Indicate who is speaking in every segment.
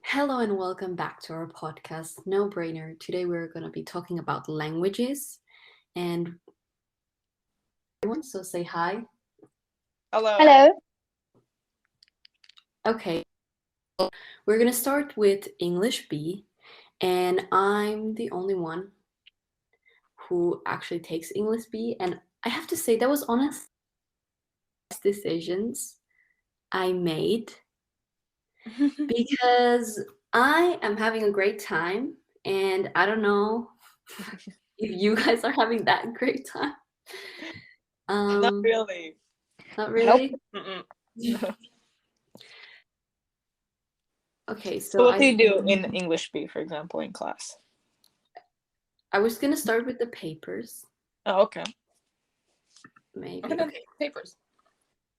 Speaker 1: Hello and welcome back to our podcast, No Brainer. Today we're going to be talking about languages and everyone, so say hi.
Speaker 2: Hello.
Speaker 3: Hello.
Speaker 1: Okay, we're going to start with English B, and I'm the only one who actually takes English B, and I have to say that was honest decisions I made because I am having a great time, and I don't know if you guys are having that great time.
Speaker 2: Not really.
Speaker 1: Not really?
Speaker 2: Mm-mm.
Speaker 1: Okay,
Speaker 2: So what do you do in English B, for example, in class?
Speaker 1: I was gonna start with the papers.
Speaker 2: Oh, okay.
Speaker 1: Maybe.
Speaker 2: Okay. Papers.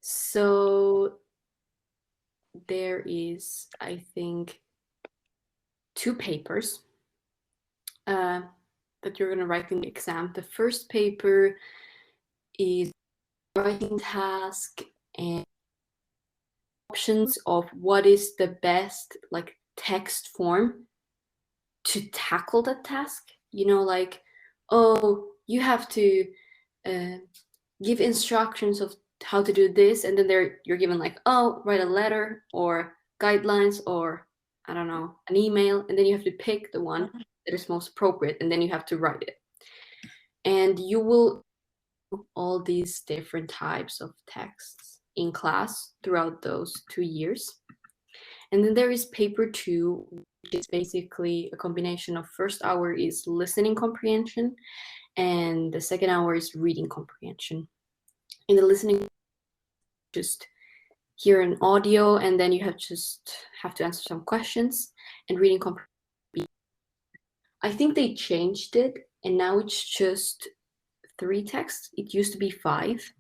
Speaker 1: So there is, I think, 2 papers that you're gonna write in the exam. The first paper is writing task and options of what is the best like text form to tackle that task. You know, like, oh, you have to give instructions of how to do this, and then you're given like, oh, write a letter or guidelines or I don't know, an email, and then you have to pick the one that is most appropriate, and then you have to write it. And you will do all these different types of texts in class throughout those 2 years. And then there is paper 2, which is basically a combination of first hour is listening comprehension and the second hour is reading comprehension. In the listening, just hear an audio and then you have to answer some questions. And reading comprehension, I think they changed it and now it's just 3 texts. It used to be 5,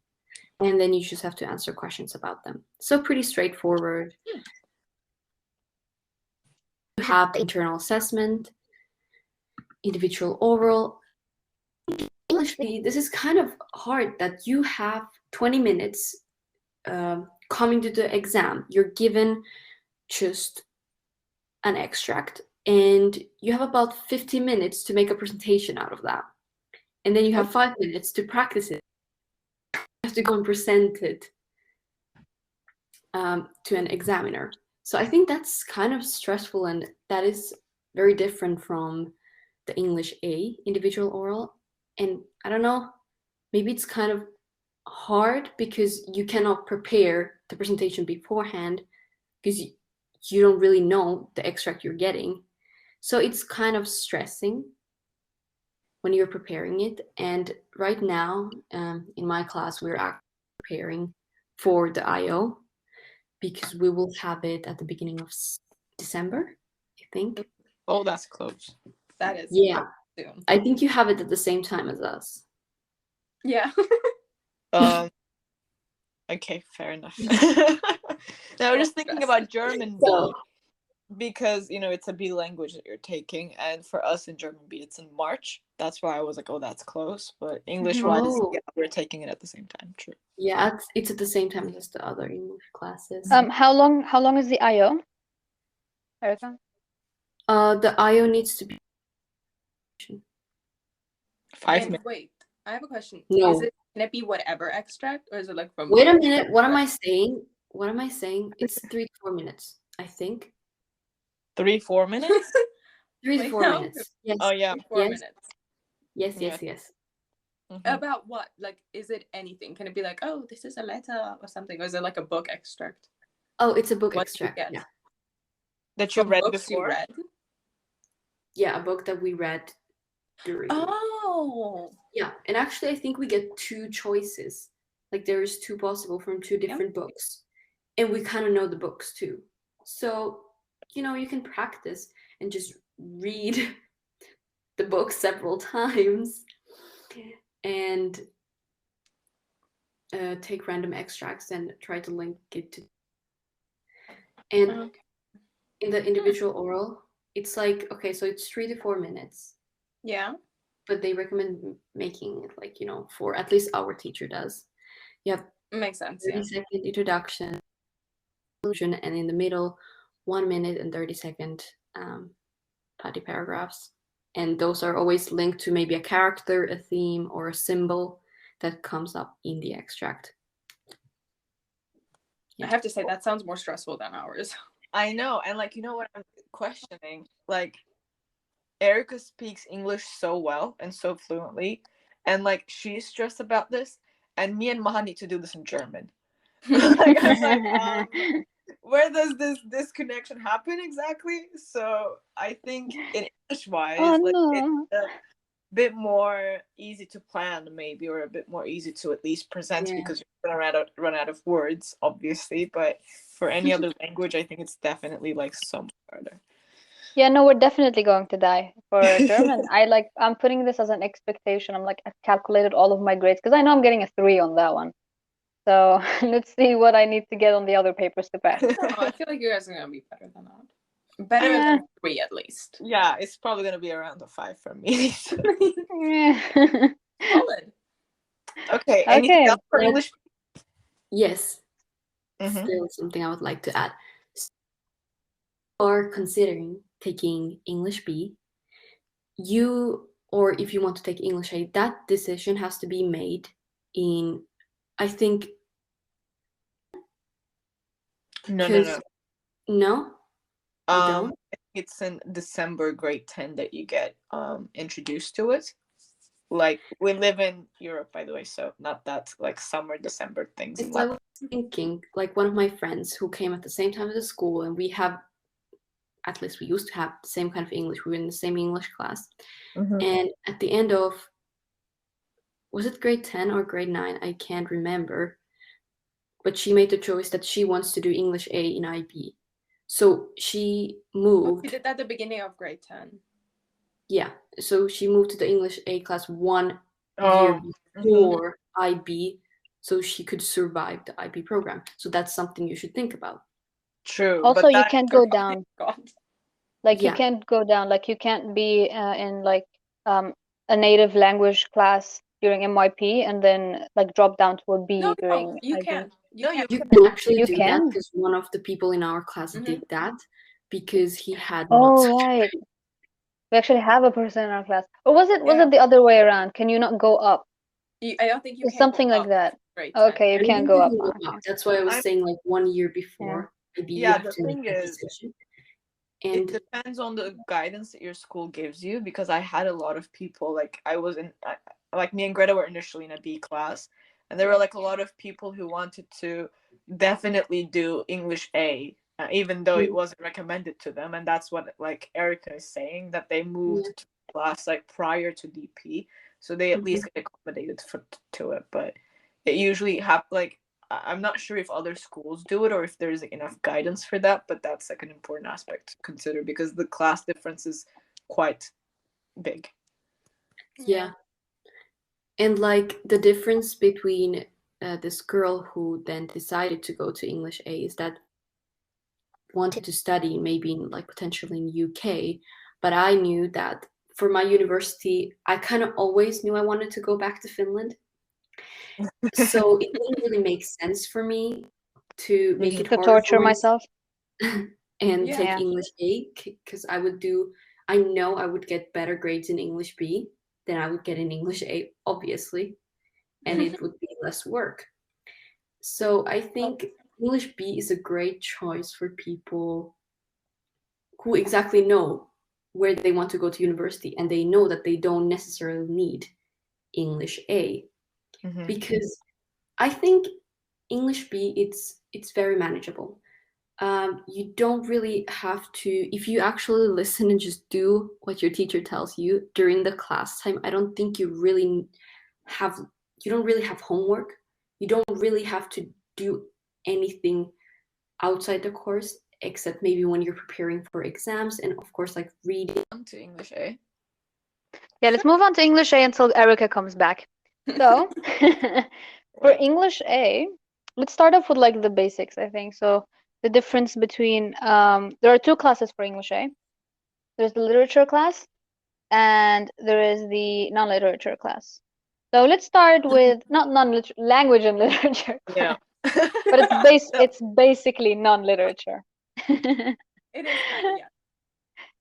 Speaker 1: and then you just have to answer questions about them. So pretty straightforward. You have the internal assessment, individual oral. English, this is kind of hard that you have 20 minutes coming to the exam. You're given just an extract and you have about 50 minutes to make a presentation out of that. And then you have 5 minutes to practice it. You have to go and present it to an examiner. So I think that's kind of stressful, and that is very different from the English A, individual oral. And I don't know, maybe it's kind of hard because you cannot prepare the presentation beforehand because you don't really know the extract you're getting. So it's kind of stressing when you're preparing it. And right now, in my class, we're actually preparing for the IO because we will have it at the beginning of December, I think.
Speaker 2: Oh, that's close. That is.
Speaker 1: Yeah. I think you have it at the same time as us.
Speaker 2: Yeah. Okay, fair enough. Now we're just thinking about German B because it's a B language that you're taking, and for us in German B it's in March. That's why I was like, oh, that's close. But English wise, yeah, we're taking it at the same time. True.
Speaker 1: Yeah, it's at the same time as the other English classes.
Speaker 3: How long is the IO, Erica?
Speaker 1: The IO needs to be
Speaker 2: 5 minutes. Wait, I have a question.
Speaker 1: No.
Speaker 2: Can it be whatever extract, or is it like from?
Speaker 1: Wait a minute. What am I saying? It's 3 to 4 minutes, I think.
Speaker 2: 3-4 minutes?
Speaker 1: 3 to 4 minutes. Yes.
Speaker 2: Oh yeah, 4 minutes.
Speaker 1: Yes.
Speaker 2: Mm-hmm. About what? Like, is it anything? Can it be like, oh, this is a letter or something? Or is it like a book extract?
Speaker 1: Oh, it's a book extract. Yeah.
Speaker 2: That you read before? You read?
Speaker 1: Yeah, a book that we read during.
Speaker 2: Oh.
Speaker 1: Yeah, and actually I think we get 2 choices. Like there is 2 possible from 2 different books. And we kind of know the books too. So, you can practice and just read the book several times and take random extracts and try to link it to. And in the individual oral, it's like, okay, so it's 3 to 4 minutes.
Speaker 2: Yeah.
Speaker 1: But they recommend making it like, for at least our teacher does. You have
Speaker 2: makes sense.
Speaker 1: 30-second introduction, conclusion, and in the middle, 1 minute and 30-second patty paragraphs. And those are always linked to maybe a character, a theme, or a symbol that comes up in the extract.
Speaker 4: I have to say that sounds more stressful than ours.
Speaker 2: I know, and like, you know what I'm questioning? Like, Erica speaks English so well and so fluently, and like she's stressed about this, and me and Maha need to do this in German. Like, I'm like, where does this connection happen exactly? So I think in English wise, it's a bit more easy to plan maybe, or a bit more easy to at least present, because you're gonna run out of words, obviously. But for any other language, I think it's definitely like so much harder.
Speaker 3: Yeah, no, we're definitely going to die for German. I'm putting this as an expectation. I'm like, I've calculated all of my grades because I know I'm getting a 3 on that one. So let's see what I need to get on the other papers to pass.
Speaker 4: I feel like you guys are gonna be better than that. Better than 3 at least.
Speaker 2: Yeah, it's probably gonna be around a 5 for me.
Speaker 4: Solid.
Speaker 2: Okay. Anything else for English?
Speaker 1: Yes. Still something I would like to add. So, if you are considering taking English B, or if you want to take English A, that decision has to be made in, I think.
Speaker 2: No.
Speaker 1: No?
Speaker 2: It's in December grade 10 that you get introduced to it. Like, we live in Europe, by the way, so not that like summer, December things.
Speaker 1: I was thinking, like, one of my friends who came at the same time as the school, and we used to have the same kind of English. We were in the same English class. And at the end of, was it grade 10 or grade 9? I can't remember. But she made the choice that she wants to do English A in IB. So she moved.
Speaker 4: She did that at the beginning of grade 10.
Speaker 1: Yeah. So she moved to the English A class 1 year before IB, so she could survive the IB program. So that's something you should think about.
Speaker 2: True.
Speaker 3: Also, you can't go down. Like, you can't go down. Like, you can't be in like a native language class during MYP and then like drop down to a B during
Speaker 4: you
Speaker 3: IB.
Speaker 4: can.
Speaker 1: You can actually do that, because one of the people in our class did that because he had not such a
Speaker 3: right. We actually have a person in our class. Or was it the other way around? Can you not go up?
Speaker 4: I don't think you can.
Speaker 3: Something like that. Okay, you can't go up.
Speaker 1: That's why I was saying, like, 1 year before. Maybe you have
Speaker 2: the
Speaker 1: to
Speaker 2: thing
Speaker 1: make a
Speaker 2: is,
Speaker 1: decision.
Speaker 2: it depends on the guidance that your school gives you, because I had a lot of people, like, like me and Greta were initially in a B class, and there were like a lot of people who wanted to definitely do English A, even though it wasn't recommended to them. And that's what like Erica is saying, that they moved to class like prior to DP, so they at least get accommodated to it. But it usually like, I'm not sure if other schools do it or if there's enough guidance for that, but that's like an important aspect to consider, because the class difference is quite big.
Speaker 1: Yeah. And like, the difference between this girl who then decided to go to English A is that wanted to study maybe in, like, potentially in UK, but I knew that for my university, I kind of always knew I wanted to go back to Finland. So it didn't really make sense for me to make it harder
Speaker 3: torture myself
Speaker 1: and take English A, because I know I would get better grades in English B than I would get in English A, obviously, and it would be less work. So I think English B is a great choice for people who exactly know where they want to go to university, and they know that they don't necessarily need English A. Because I think English B, it's very manageable. You don't really have to, if you actually listen and just do what your teacher tells you during the class time, I don't think you don't really have homework. You don't really have to do anything outside the course, except maybe when you're preparing for exams, and of course, like, reading.
Speaker 2: On to English A.
Speaker 3: Yeah, let's move on to English A until Erica comes back. So for English A, let's start off with like the basics, I think. So the difference between there are 2 classes for English A. There's the literature class and there is the non-literature class. So let's start with not language and literature class. But it's basically non-literature.
Speaker 4: It is kind of, yeah.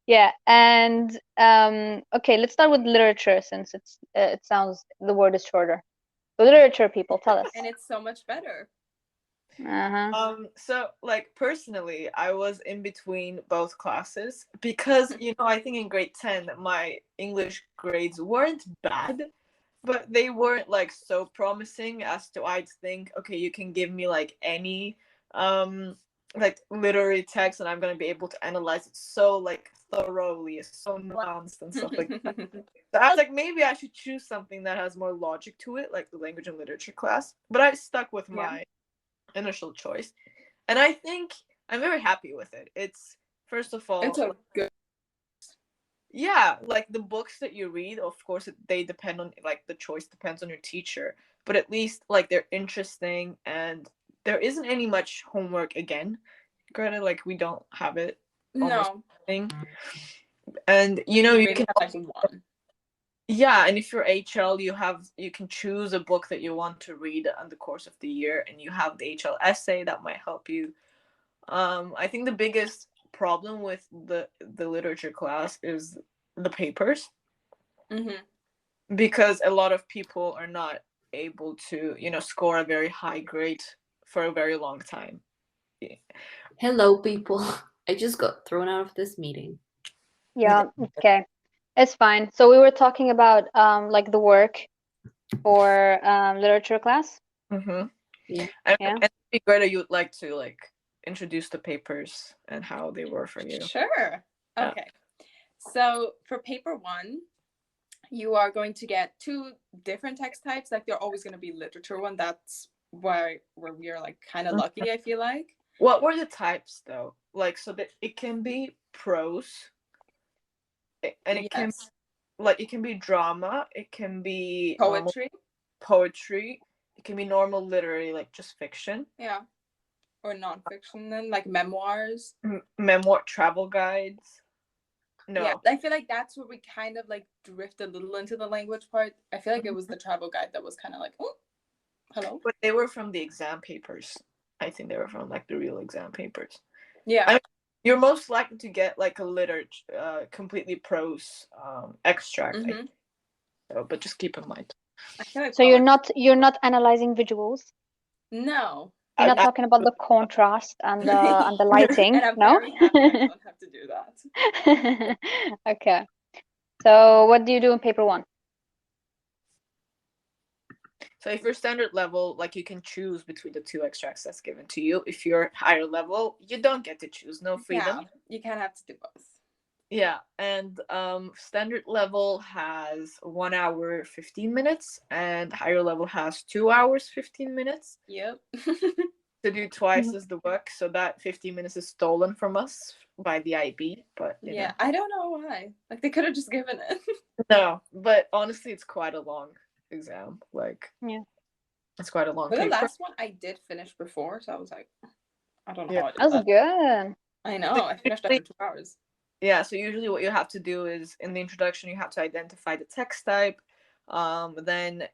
Speaker 3: Yeah, and okay, let's start with literature since it sounds the word is shorter. So literature, people, tell us.
Speaker 4: And it's so much better.
Speaker 2: So like personally, I was in between both classes because I think in grade 10 my English grades weren't bad, but they weren't like so promising as to I'd think, okay, you can give me like any like literary text and I'm gonna be able to analyze it so like thoroughly, so nuanced and stuff like that. So I was like, maybe I should choose something that has more logic to it, like the language and literature class. But I stuck with my initial choice, and I think I'm very happy with it. It's first of all,
Speaker 4: it's a good.
Speaker 2: Yeah, like the books that you read, of course, they depend on like the choice depends on your teacher, but at least like they're interesting and there isn't any much homework again. Greta, like we don't have it.
Speaker 4: No.
Speaker 2: Thing. And you can
Speaker 4: like one.
Speaker 2: Yeah, and if you're HL, you can choose a book that you want to read in the course of the year, and you have the HL essay that might help you. I think the biggest problem with the literature class is the papers, because a lot of people are not able to score a very high grade for a very long time. Yeah.
Speaker 1: Hello, people. I just got thrown out of this meeting.
Speaker 3: Yeah, okay. It's fine. So we were talking about like the work for literature class.
Speaker 1: Yeah.
Speaker 2: And Greta, you'd like to like introduce the papers and how they were for you?
Speaker 4: Sure. Okay. So for paper 1, you are going to get 2 different text types. Like they're always going to be literature one. That's where we are like kind of lucky, I feel like.
Speaker 2: What were the types though? Like, so that it can be prose, and it can be drama, it can be poetry, it can be normal literary, like just fiction.
Speaker 4: Yeah. Or nonfiction, then like memoirs.
Speaker 2: Memoir, travel guides. No.
Speaker 4: Yeah, I feel like that's where we kind of like drift a little into the language part. I feel like it was the travel guide that was kind of like, oh, hello.
Speaker 2: But they were from the exam papers. I think they were from like the real exam papers.
Speaker 4: Yeah.
Speaker 2: I mean, you're most likely to get like a completely prose extract. So, but just keep in mind.
Speaker 3: I feel like so you're not analyzing visuals.
Speaker 4: No.
Speaker 3: You're not talking about the contrast and the lighting.
Speaker 4: And I'm
Speaker 3: no.
Speaker 4: very happy I don't have to do that.
Speaker 3: Okay. So what do you do in paper 1?
Speaker 2: So if you're standard level, like you can choose between the 2 extracts that's given to you. If you're higher level, you don't get to choose. No freedom.
Speaker 4: Yeah, you kind of have to do both.
Speaker 2: Yeah, and standard level has 1 hour 15 minutes, and higher level has 2 hours 15 minutes.
Speaker 4: Yep.
Speaker 2: To do twice as the work, so that 15 minutes is stolen from us by the IB. But
Speaker 4: yeah, I don't know why. Like they could have just given it.
Speaker 2: No, but honestly, it's quite a long exam. Like,
Speaker 3: yeah,
Speaker 2: it's quite a long.
Speaker 4: But
Speaker 2: paper.
Speaker 4: The last one I did finish before, so I was like, I don't know how I did
Speaker 3: that was good.
Speaker 4: I know. I finished after 2 hours.
Speaker 2: Yeah, so usually what you have to do is in the introduction you have to identify the text type. Then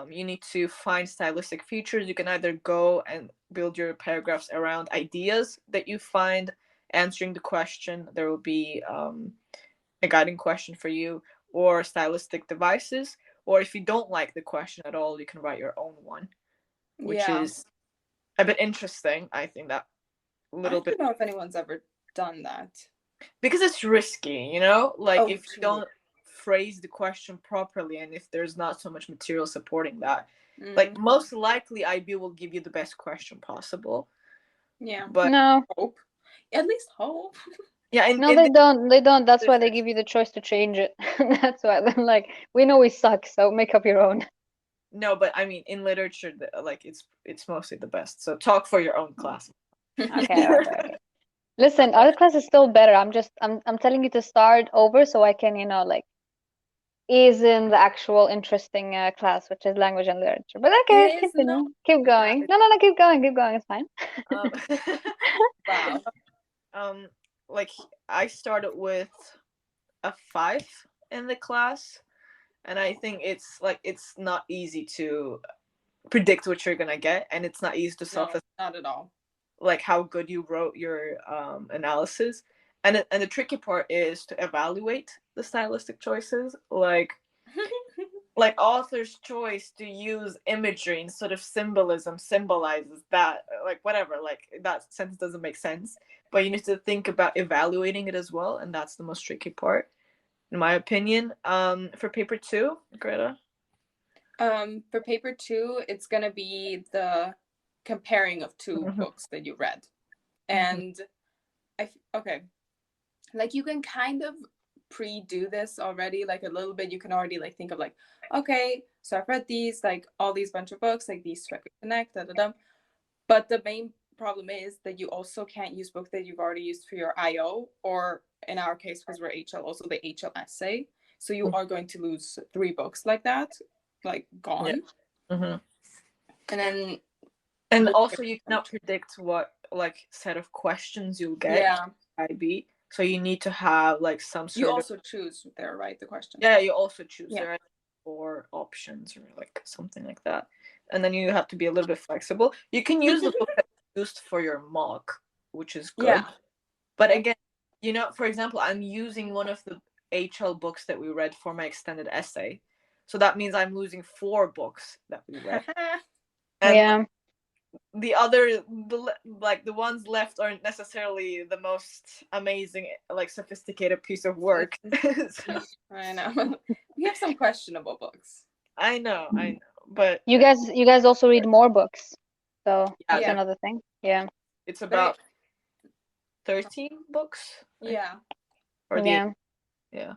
Speaker 2: you need to find stylistic features. You can either go and build your paragraphs around ideas that you find answering the question. There will be a guiding question for you, or stylistic devices. Or if you don't like the question at all, you can write your own one, which is a bit interesting. I think that
Speaker 4: I don't know if anyone's ever done that.
Speaker 2: Because it's risky, like if you don't phrase the question properly and if there's not so much material supporting that, like most likely IB will give you the best question possible.
Speaker 4: Yeah,
Speaker 2: but
Speaker 3: no,
Speaker 4: hope. At least hope.
Speaker 3: Yeah, no, they don't. That's why they give you the choice to change it. That's why they're like, we know we suck, so make up your own.
Speaker 2: No, but I mean, in literature, like it's mostly the best. So talk for your own class.
Speaker 3: Okay. Listen, our class is still better. I'm telling you to start over so I can, like, ease in the actual interesting class, which is language and literature. But okay, continue. Keep going. No, keep going. It's fine.
Speaker 2: Wow. Like I started with a 5 in the class, and I think it's not easy to predict what you're gonna get, and it's not easy to
Speaker 4: No,
Speaker 2: self
Speaker 4: not at all.
Speaker 2: like how good you wrote your analysis. And the tricky part is to evaluate the stylistic choices, like author's choice to use imagery instead of symbolism symbolizes that, like whatever, like that sentence doesn't make sense, but you need to think about evaluating it as well, and that's the most tricky part in my opinion. For paper 2, Greta?
Speaker 4: For paper 2, it's gonna be the comparing of 2 books that you read. And okay, like you can kind of pre-do this already, like a little bit. You can already like think of like, okay, so I've read these, like all these bunch of books, like these strike connect, but the main problem is that you also can't use books that you've already used for your IO, or in our case, because we're HL, also the HL essay. So you are going to lose 3 books like that, like gone.
Speaker 2: And
Speaker 4: then
Speaker 2: also you cannot predict what like set of questions you'll get. IB, so you need to have like some sort
Speaker 4: you also choose there, right? The question.
Speaker 2: Yeah, you also choose. There are 4 options or like something like that, and then you have to be a little bit flexible. You can use the book that's used for your mock, which is good. But again, you know, for example, I'm using one of the HL books that we read for my extended essay, so that means I'm losing 4 books that we read. And the other, the ones left aren't necessarily the most amazing, like sophisticated piece of work. So,
Speaker 4: I know. We have some questionable books.
Speaker 2: I know, but
Speaker 3: you guys also read more books, so that's another thing. Yeah,
Speaker 2: it's about 13 books.
Speaker 4: Yeah.
Speaker 2: Yeah.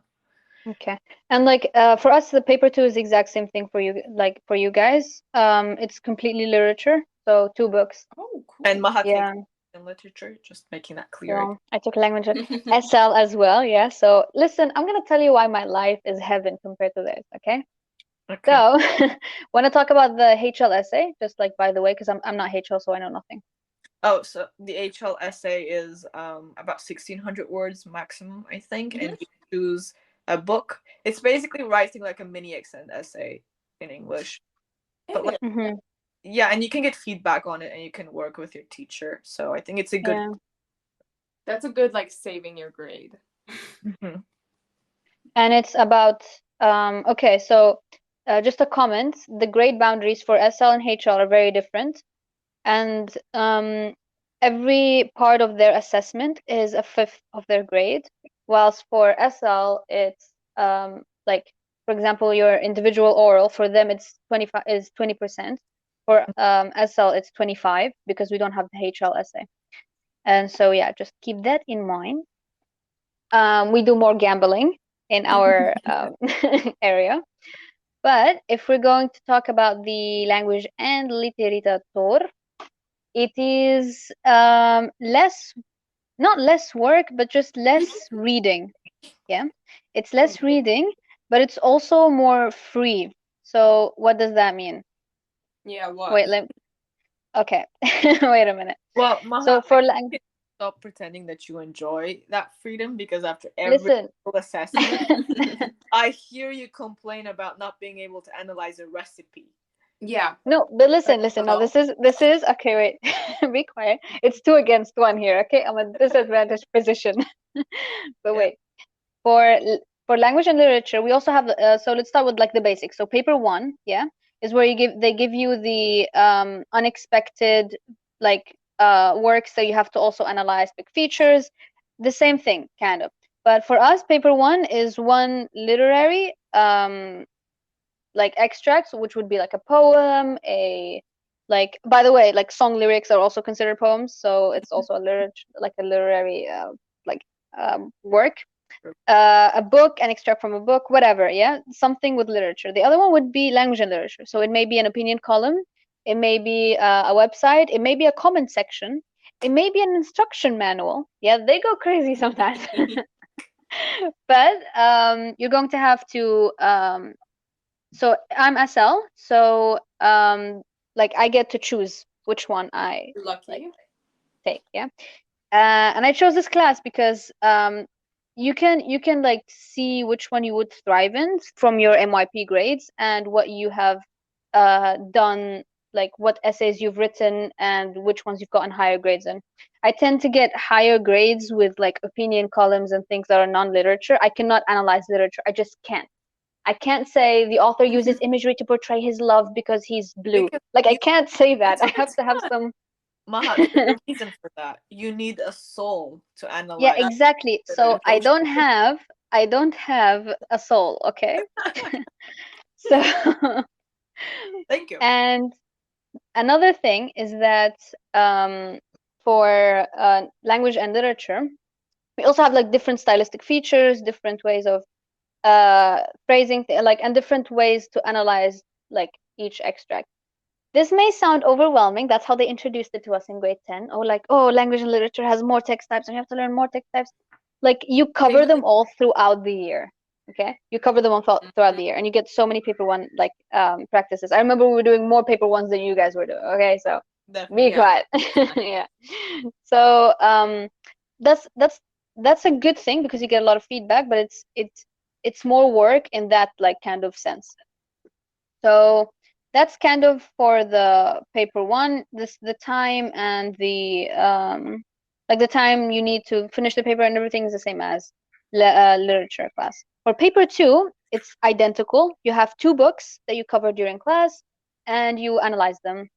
Speaker 3: Okay. And like for us, the paper 2 is the exact same thing for you, like for you guys. It's completely literature, so 2 books.
Speaker 4: Oh, cool.
Speaker 2: And Maha takes in literature, just making that clear.
Speaker 3: So I took language SL as well, yeah. So listen, I'm gonna tell you why my life is heaven compared to theirs, okay? So want to talk about the HL essay, just like by the way, because I'm not HL, so I know nothing.
Speaker 2: Oh, so the HL essay is about 1,600 words maximum, I think, and you choose a book. It's basically writing like a mini extended essay in English. But like, yeah, and you can get feedback on it, and you can work with your teacher. So I think it's a good.
Speaker 3: Yeah.
Speaker 4: That's a good like saving your grade.
Speaker 3: And it's about okay, so just a comment. The grade boundaries for SL and HL are very different, and every part of their assessment is a fifth of their grade, whilst for SL it's like, for example, your individual oral, for them it's 20%. For SL it's 25 because we don't have the HL essay. And so yeah, just keep that in mind. We do more gambling in our area. But if we're going to talk about the language and literatur, it is less, not less work, but just less reading. Yeah, it's less reading, but it's also more free. So what does that mean?
Speaker 4: Yeah, what?
Speaker 3: Wait, okay. Wait a minute.
Speaker 2: Well, Maha,
Speaker 3: so for language,
Speaker 2: stop pretending that you enjoy that freedom, because after every assessment, I hear you complain about not being able to analyze a recipe.
Speaker 4: Yeah.
Speaker 3: No, but listen. No, this is okay. Wait, be quiet. It's 2 against 1 here. Okay, I'm a disadvantaged position. But wait, for language and literature, we also have. So let's start with like the basics. So paper 1, yeah, is where they give you the unexpected like works that you have to also analyze, big features, the same thing kind of. But for us, paper 1 is 1 literary like extracts, which would be like a poem, like, by the way, like song lyrics are also considered poems, so it's also a literary work. A book, an extract from a book, whatever, yeah, something with literature. The other one would be language and literature, so it may be an opinion column, it may be a website, it may be a comment section, it may be an instruction manual. Yeah, they go crazy sometimes. But you're going to have to so I'm SL, so like I get to choose which one I take, yeah. And I chose this class because you can like see which one you would thrive in from your MYP grades and what you have done like what essays you've written and which ones you've gotten higher grades in. I tend to get higher grades with like opinion columns and things that are non-literature. I cannot analyze literature. I just can't. I can't say the author uses imagery to portray his love because he's blue.
Speaker 2: Because
Speaker 3: Like I
Speaker 2: you-
Speaker 3: can't say that.
Speaker 2: That's
Speaker 3: I have to have some.
Speaker 2: Maha, there's a reason for that. You need a soul to
Speaker 3: Yeah,
Speaker 2: analyze.
Speaker 3: exactly. So I don't have a soul, okay? So
Speaker 2: Thank you.
Speaker 3: and another thing is that for language and literature, we also have like different stylistic features, different ways of phrasing, like, and different ways to analyze like each extract. This may sound overwhelming. That's how they introduced it to us in grade 10. Oh, like, oh, language and literature has more text types and you have to learn more text types. Like, you cover them all throughout the year. Okay? You cover them all throughout the year and you get so many paper one, like, practices. I remember we were doing more paper ones than you guys were doing. Okay? So,
Speaker 2: Definitely.
Speaker 3: be quiet. Yeah. So, that's a good thing because you get a lot of feedback, but it's more work in that, like, kind of sense. So that's kind of for the paper one. The time and the like the time you need to finish the paper and everything is the same as literature class. For paper two, it's identical. You have 2 books that you cover during class and you analyze them.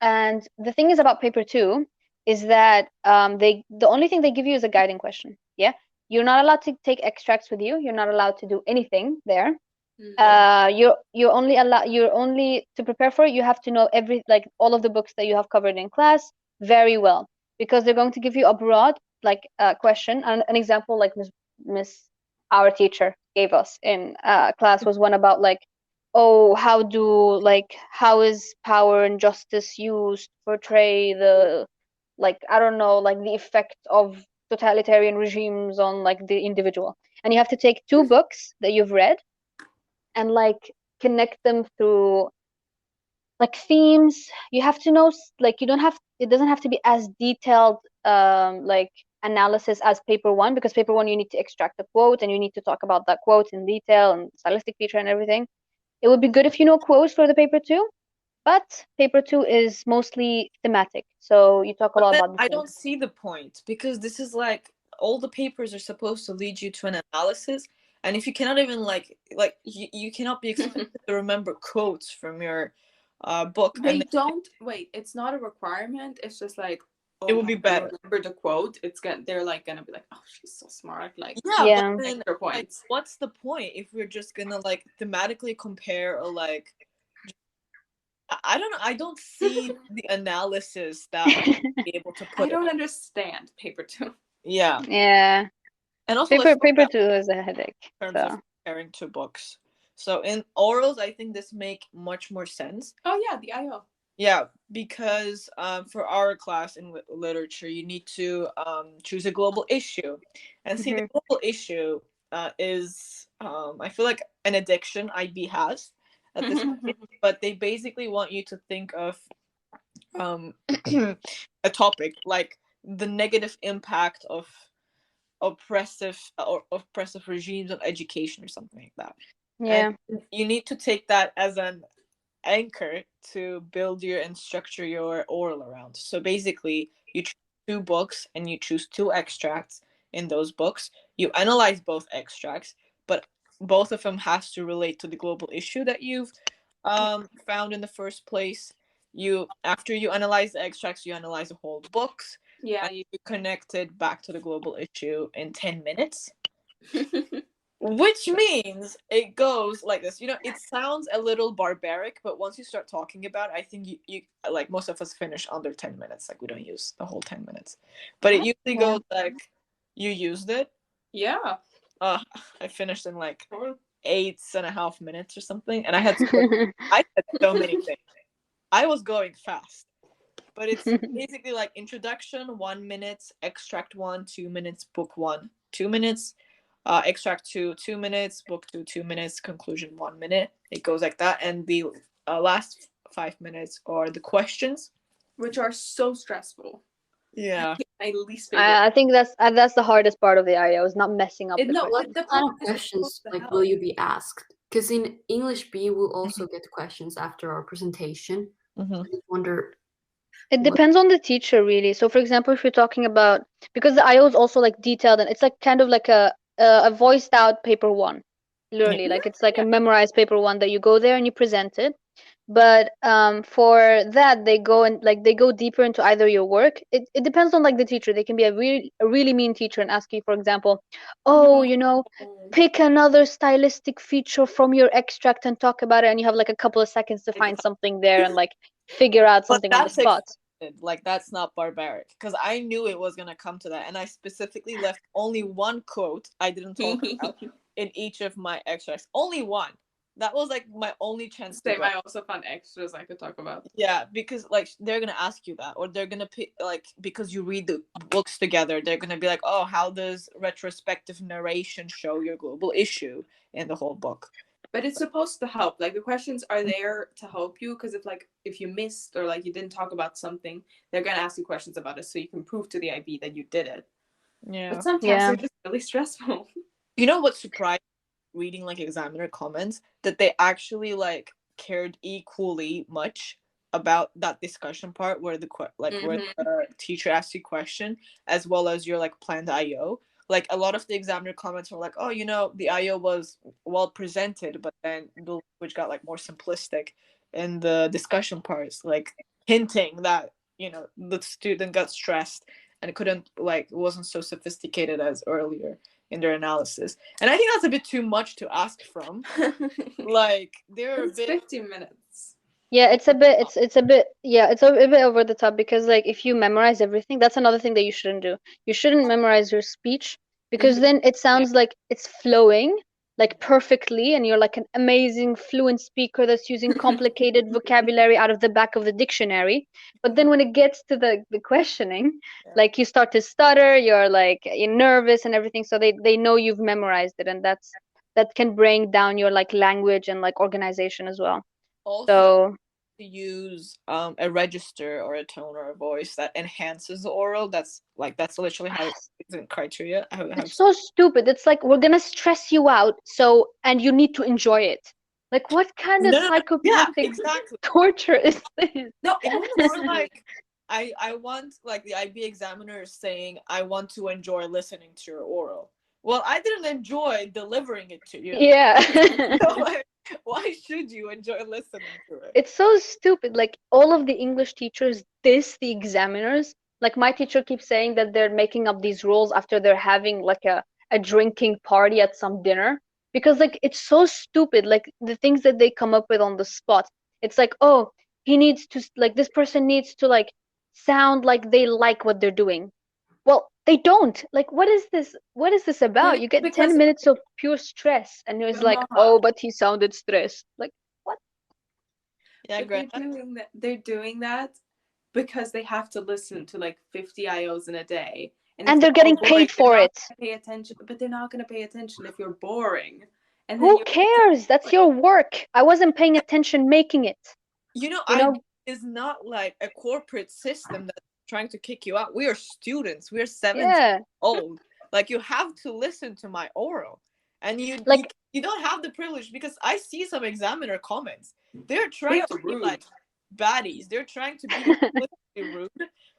Speaker 3: And the thing is about paper two is that the only thing they give you is a guiding question. Yeah, you're not allowed to take extracts with you. You're not allowed to do anything there. You're only to prepare for it, you have to know all of the books that you have covered in class very well, because they're going to give you a broad question. An example like Miss our teacher gave us in class was one about like, oh, how is power and justice used to portray the, like, I don't know, like the effect of totalitarian regimes on like the individual, and you have to take 2 books that you've read and like connect them through like themes. You have to know, like, it doesn't have to be as detailed like analysis as paper one, because paper one you need to extract a quote and you need to talk about that quote in detail and stylistic feature and everything. It would be good if you know quotes for the paper two, but paper two is mostly thematic, so you talk a lot about the
Speaker 2: I
Speaker 3: theme.
Speaker 2: don't see the point, because this is like all the papers are supposed to lead you to an analysis, and if you cannot even you cannot be expected to remember quotes from your book.
Speaker 4: They don't wait. It's not a requirement. It's just like,
Speaker 2: it would be better.
Speaker 4: Remember the quote. They're like gonna be like, oh, she's so smart. Like,
Speaker 2: yeah. But then,
Speaker 4: extra points.
Speaker 2: like, what's the point if we're just gonna like thematically compare, or like, I don't know. I don't see the analysis that be able to put.
Speaker 4: I don't understand paper two.
Speaker 2: Yeah.
Speaker 3: Yeah.
Speaker 2: And also
Speaker 3: paper two is a headache.
Speaker 2: In terms of comparing 2 books. So in orals, I think this make much more sense.
Speaker 4: Oh yeah, the IO.
Speaker 2: Yeah, because for our class in literature, you need to choose a global issue, and see the global issue is I feel like an addiction IB has at this point, but they basically want you to think of a topic like the negative impact of oppressive regimes on education or something like that.
Speaker 3: Yeah.
Speaker 2: And you need to take that as an anchor to build and structure your oral around. So basically, you choose 2 books and you choose 2 extracts in those books. You analyze both extracts, but both of them has to relate to the global issue that you've found in the first place. After you analyze the extracts, you analyze the whole books.
Speaker 4: Yeah,
Speaker 2: and you connect it back to the global issue in 10 minutes. Which means it goes like this. It sounds a little barbaric, but once you start talking about it, I think you like most of us finish under 10 minutes. Like, we don't use the whole 10 minutes. But it usually goes like, you used it.
Speaker 4: Yeah.
Speaker 2: I finished in like 8.5 minutes or something. And I had so many things. I was going fast. But it's basically like introduction, 1 minute, extract 1, 2 minutes, book 1, 2 minutes, extract 2, 2 minutes, book 2, 2 minutes, conclusion 1 minute. It goes like that. And the last 5 minutes are the questions,
Speaker 4: which are so stressful.
Speaker 2: Yeah.
Speaker 4: My least favorite.
Speaker 3: I think that's the hardest part of the IO, is not messing up the questions.
Speaker 1: What kind of questions will you be asked? Because in English B, we'll also get questions after our presentation.
Speaker 2: Mhm.
Speaker 1: I just wonder.
Speaker 3: It
Speaker 1: What-
Speaker 3: depends on the teacher, really. So, for example, if you're talking about, because the IO is also like detailed, and it's like kind of like a voiced out paper one, literally. Like it's like a memorized paper one that you go there and you present it. But for that, they go and like they go deeper into either your work. It depends on like the teacher. They can be a really mean teacher and ask you, for example, oh, you know, pick another stylistic feature from your extract and talk about it, and you have like a couple of seconds to find something there and like figure out
Speaker 2: But
Speaker 3: something on the
Speaker 2: that's
Speaker 3: spot.
Speaker 2: expected. Like that's not barbaric, because I knew it was gonna come to that, and I specifically left only one quote I didn't talk about in each of my extracts. Only one. That was like my only chance to
Speaker 4: Same.
Speaker 2: go.
Speaker 4: I also found extras I could talk about.
Speaker 2: Yeah, because like they're gonna ask you that, or they're gonna pick like because you read the books together, they're gonna be like, oh, how does retrospective narration show your global issue in the whole book?
Speaker 4: But it's supposed to help. Like the questions are there to help you, because if you missed or like you didn't talk about something, they're gonna ask you questions about it so you can prove to the IB that you did it.
Speaker 2: Yeah.
Speaker 4: But sometimes
Speaker 3: Yeah.
Speaker 4: they're just really stressful.
Speaker 2: You know what surprised me reading like examiner comments? That they actually like cared equally much about that discussion part where where the teacher asks you question, as well as your like planned IO. Like a lot of the examiner comments were like, oh, you know, the IO was well presented, but then the language got like more simplistic in the discussion parts, like hinting that, you know, the student got stressed and couldn't like wasn't so sophisticated as earlier in their analysis. And I think that's a bit too much to ask from. Like they're a
Speaker 4: It's
Speaker 2: bit
Speaker 4: 15 minutes.
Speaker 3: Yeah, it's a bit it's a bit yeah, it's a bit over the top because like if you memorize everything, that's another thing that you shouldn't do. You shouldn't memorize your speech because then it sounds like it's flowing like perfectly and you're like an amazing fluent speaker that's using complicated vocabulary out of the back of the dictionary. But then when it gets to the questioning, like you start to stutter, you're nervous and everything, so they know you've memorized it, and that can bring down your like language and like organization as well.
Speaker 2: also
Speaker 3: So
Speaker 2: to use a register or a tone or a voice that enhances the oral. That's literally how it's in criteria.
Speaker 3: it's so stupid. It's like we're gonna stress you out, so and you need to enjoy it. Like what kind of
Speaker 2: No, yeah,
Speaker 3: psychopathic
Speaker 2: exactly.
Speaker 3: torture is this?
Speaker 2: No, it's more like I want like the IB examiner saying I want to enjoy listening to your oral. Well, I didn't enjoy delivering it to you.
Speaker 3: Yeah.
Speaker 2: So, like, why should you enjoy listening to it?
Speaker 3: It's so stupid. Like all of the English teachers diss the examiners. Like my teacher keeps saying that they're making up these rules after they're having like a drinking party at some dinner. Because like it's so stupid. Like the things that they come up with on the spot. It's like, oh, he needs to like this person needs to like sound like they like what they're doing. Well, they don't. Like what is this? What is this about? You get
Speaker 4: Because
Speaker 3: 10 minutes of pure stress and it's like, oh, but he sounded stressed. Like what?
Speaker 2: Yeah, great.
Speaker 4: They're doing that because they have to listen to like 50 IOs in a day.
Speaker 3: And they're getting paid for it.
Speaker 4: Pay attention, but they're not going to pay attention if you're boring. And
Speaker 3: who cares? That's your work. I wasn't paying attention making it.
Speaker 2: You know, is not like a corporate system that's trying to kick you out. We are students. We are 17 old. Like you have to listen to my oral, and you don't have the privilege, because I see some examiner comments. They're trying to be like baddies. They're trying to be rude.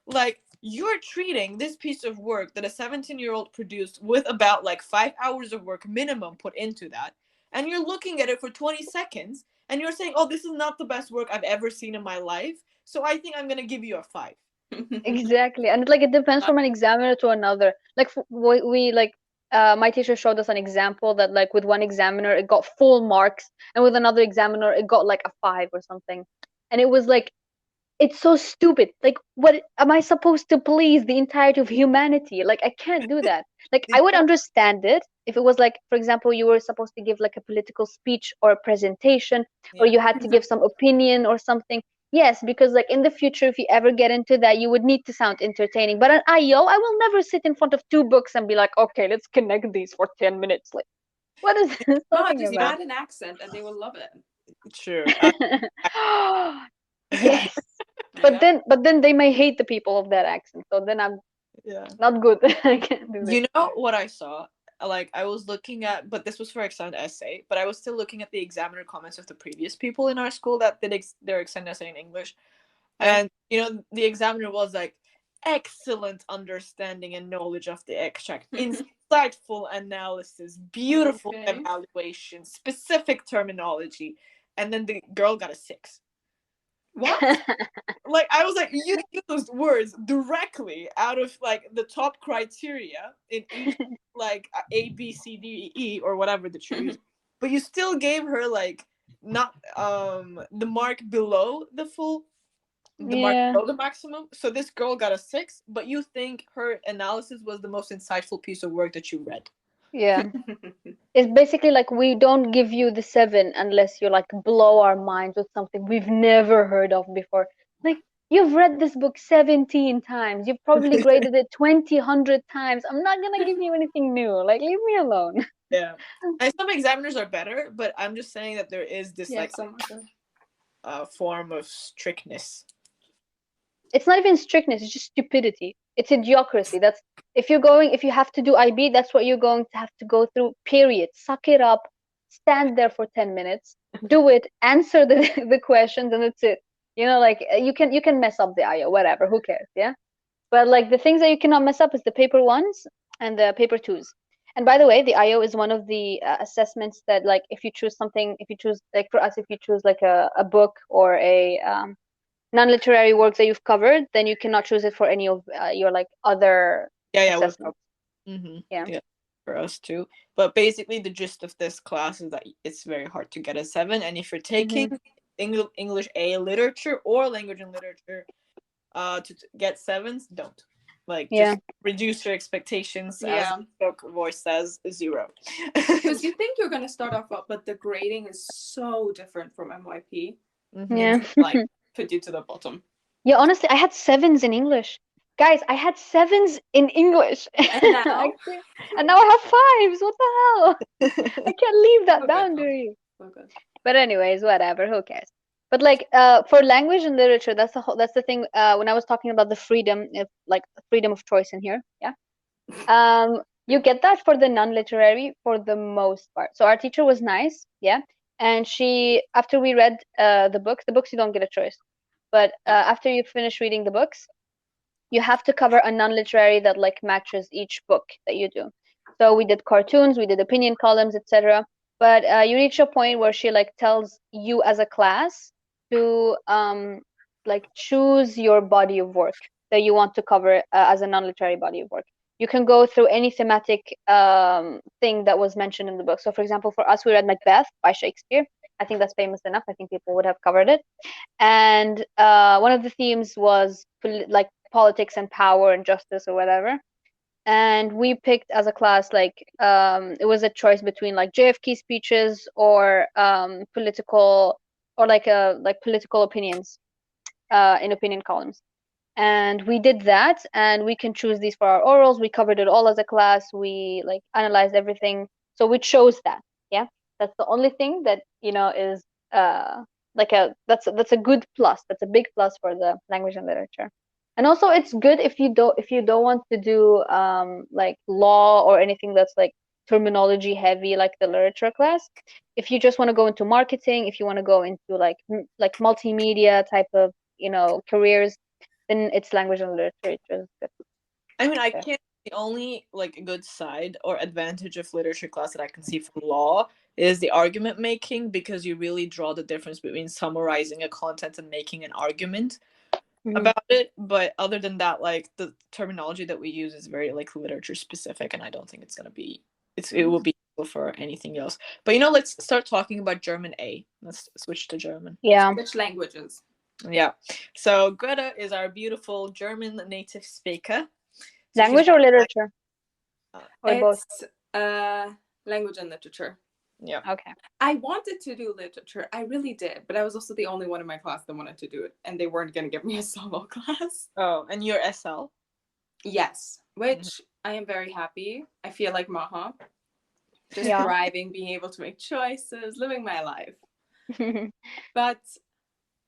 Speaker 2: Like you're treating this piece of work that a 17-year-old produced with about like 5 hours of work minimum put into that, and you're looking at it for 20 seconds and you're saying, oh, this is not the best work I've ever seen in my life, so I think I'm gonna give you a 5.
Speaker 3: Exactly. And like it depends from an examiner to another. Like we like my teacher showed us an example that like with one examiner it got full marks and with another examiner it got like a 5 or something. And it was like it's so stupid. Like what am I supposed to please the entirety of humanity? Like I can't do that. Like I would understand it if it was like, for example, you were supposed to give like a political speech or a presentation, or you had to give some opinion or something. Yes, because like in the future, if you ever get into that, you would need to sound entertaining. But an IO, I will never sit in front of 2 books and be like, okay, let's connect these for 10 minutes. Like, what is this talking
Speaker 4: just
Speaker 3: about?
Speaker 4: add an accent and they will love it.
Speaker 2: True.
Speaker 3: Yes. But then they may hate the people of that accent. So then I'm not good. I can't do this.
Speaker 2: You know what I saw? like I was looking at, but this was for extended essay, but I was still looking at the examiner comments of the previous people in our school that did their extended essay in English. And, you know, the examiner was like, excellent understanding and knowledge of the extract, insightful analysis, beautiful evaluation, specific terminology. And then the girl got a 6. What? Like, I was like, you used words directly out of like the top criteria in each like A, B, C, D, E, or whatever that you use, but you still gave her like not the mark below the full, the mark below the maximum. So this girl got a 6, but you think her analysis was the most insightful piece of work that you read.
Speaker 3: Yeah. It's basically like we don't give you the 7 unless you like blow our minds with something we've never heard of before. Like, you've read this book 17 times. You've probably graded it 20, 100 times. I'm not gonna give you anything new. Like, leave me alone.
Speaker 2: Yeah. And some examiners are better, but I'm just saying that there is this form of strictness.
Speaker 3: It's not even strictness, it's just stupidity. It's idiocracy. That's if you have to do IB, that's what you're going to have to go through, period. Suck it up, stand there for 10 minutes, do it, answer the questions, and that's it. You know, like you can mess up the IO, whatever, who cares, yeah? But like the things that you cannot mess up is the paper 1s and the paper 2s. And by the way, the IO is one of the assessments that, like, if you choose like for us, if you choose like a book or a non-literary works that you've covered, then you cannot choose it for any of your like other assessments.
Speaker 2: Yeah, for us too. But basically the gist of this class is that it's very hard to get a 7, and if you're taking English A literature or language and literature to get 7s, don't. Like, just reduce your expectations. As the voice says, 0.
Speaker 4: Because you think you're gonna start off up, but the grading is so different from MYP.
Speaker 3: Yeah.
Speaker 4: Like, put you to the bottom.
Speaker 3: Yeah, honestly, I had 7s in English. Guys, I had 7s in English.
Speaker 4: And now?
Speaker 3: And now I have 5s. What the hell? I can't leave that boundary. But anyways, whatever. Who cares? But like for language and literature, that's the thing. When I was talking about the freedom, like freedom of choice in here, yeah. You get that for the non-literary for the most part. So our teacher was nice, yeah. And she, after we read the books you don't get a choice. But after you finish reading the books, you have to cover a non-literary that like matches each book that you do. So we did cartoons, we did opinion columns, etc. But you reach a point where she like tells you as a class to like choose your body of work that you want to cover as a non-literary body of work. You can go through any thematic thing that was mentioned in the book. So for example, for us, we read Macbeth by Shakespeare. I think that's famous enough. I think people would have covered it. And one of the themes was like politics and power and justice or whatever. And we picked as a class, like it was a choice between like JFK speeches or political or like political opinions in opinion columns. And we did that, and we can choose these for our orals. We covered it all as a class. We like analyzed everything, so we chose that. Yeah, that's the only thing that is like that's a good plus. That's a big plus for the language and literature. And also, it's good if you don't want to do like law or anything that's like terminology heavy, like the literature class. If you just want to go into marketing, if you want to go into like multimedia type of careers, then it's language and literature.
Speaker 2: I mean, I can't. The only like good side or advantage of literature class that I can see from law is the argument making, because you really draw the difference between summarizing a content and making an argument about it. But other than that, like the terminology that we use is very like literature specific, and I don't think it's gonna be. It will be useful for anything else. But let's start talking about German A. Let's switch to German.
Speaker 3: Yeah.
Speaker 4: Which languages?
Speaker 2: Yeah. So Greta is our beautiful German native speaker. So
Speaker 3: language or literature? Or
Speaker 4: it's
Speaker 3: both?
Speaker 4: Language and literature.
Speaker 2: Yeah.
Speaker 3: Okay.
Speaker 4: I wanted to do literature. I really did. But I was also the only one in my class that wanted to do it. And they weren't going to give me a solo class.
Speaker 2: Oh, and you're SL?
Speaker 4: Yes. Which I am very happy. I feel like Maha. Just thriving, being able to make choices, living my life. But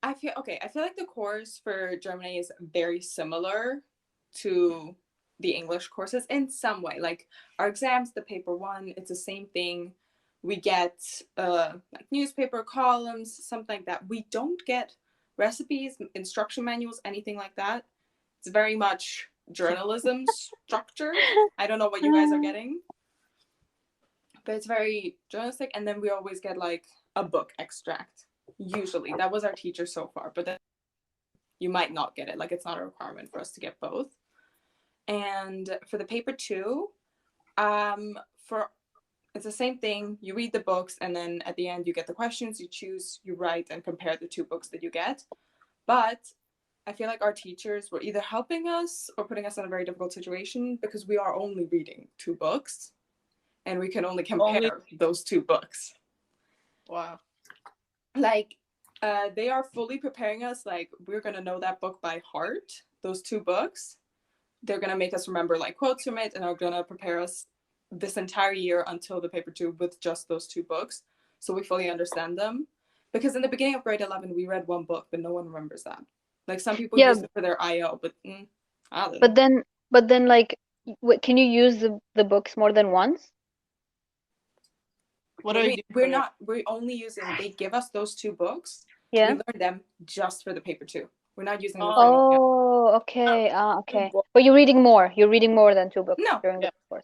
Speaker 4: I feel like the course for Germany is very similar to the English courses in some way. Like our exams, the paper one, it's the same thing. We get like newspaper columns, something like that. We don't get recipes, instruction manuals, anything like that. It's very much journalism structure. I don't know what you guys are getting, but it's very journalistic. And then we always get like a book extract. Usually, that was our teacher so far, but then you might not get it. Like it's not a requirement for us to get both. And for the paper two, it's the same thing. You read the books, and then at the end you get the questions. You choose, you write, and compare the two books that you get. But I feel like our teachers were either helping us or putting us in a very difficult situation because we are only reading two books, and we can only compare those two books.
Speaker 2: Wow.
Speaker 4: Like, they are fully preparing us. Like, we're gonna know that book by heart. Those two books. They're gonna make us remember like quotes from it, and are gonna prepare us this entire year until the paper two with just those two books, so we fully understand them. Because in the beginning of grade 11, we read one book, but no one remembers that. Like some people use it for their IO, but I don't know.
Speaker 3: But then, like, can you use the books more than once?
Speaker 2: What are you
Speaker 4: doing? We're only using. They give us those two books.
Speaker 3: Yeah.
Speaker 4: We learn them just for the paper two. We're not using them.
Speaker 3: Oh, okay. Okay. But you're reading more. You're reading more than two books during the course.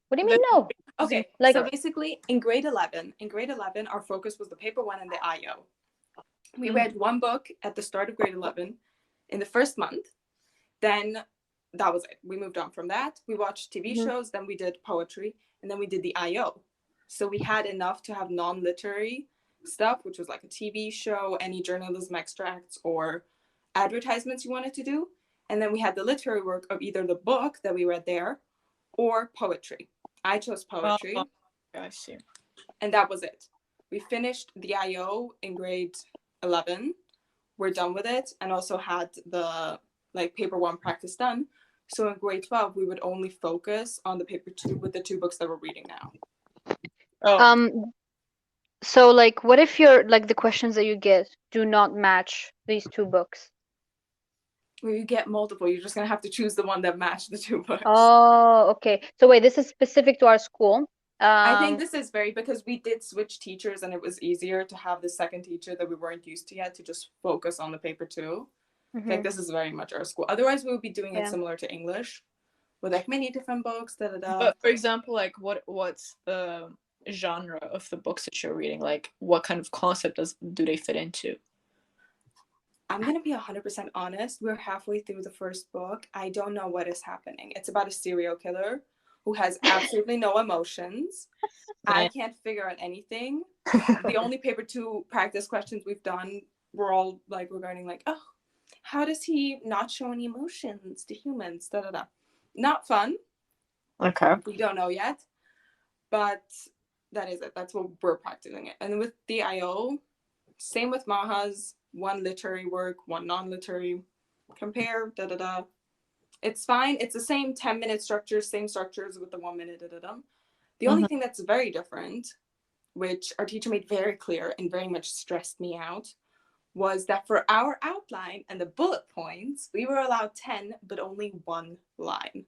Speaker 3: What do you mean no?
Speaker 4: Okay, so basically in grade 11, our focus was the paper one and the IO. We read one book at the start of grade 11 in the first month. Then that was it. We moved on from that. We watched TV shows, then we did poetry, and then we did the IO. So we had enough to have non-literary stuff, which was like a TV show, any journalism extracts or advertisements you wanted to do. And then we had the literary work of either the book that we read there or poetry. I chose poetry.
Speaker 2: I see.
Speaker 4: And that was it. We finished the IO in grade 11. We're done with it, and also had the like paper one practice done. So in grade 12, we would only focus on the paper two with the two books that we're reading now.
Speaker 3: So like, what if the questions that you get do not match these two books?
Speaker 4: Well, you get multiple. You're just gonna have to choose the one that matched the two books.
Speaker 3: Oh, okay. So wait, this is specific to our school.
Speaker 4: I think this is because we did switch teachers, and it was easier to have the second teacher that we weren't used to yet to just focus on the paper two. Like this is very much our school. Otherwise, we would be doing it similar to English, with like many different books.
Speaker 2: But for example, like what's the genre of the books that you're reading? Like, what kind of concept do they fit into?
Speaker 4: I'm gonna be 100% honest. We're halfway through the first book. I don't know what is happening. It's about a serial killer who has absolutely no emotions. I can't figure out anything. The only paper two practice questions we've done were all like regarding like, oh, how does he not show any emotions to humans? Not fun.
Speaker 2: Okay.
Speaker 4: We don't know yet, but that is it. That's what we're practicing it. And with the IO, same with Maha's. One literary work, one non-literary. Compare. It's fine. It's the same 10-minute structures, same structures with the 1 minute. The only thing that's very different, which our teacher made very clear and very much stressed me out, was that for our outline and the bullet points, we were allowed 10, but only one line.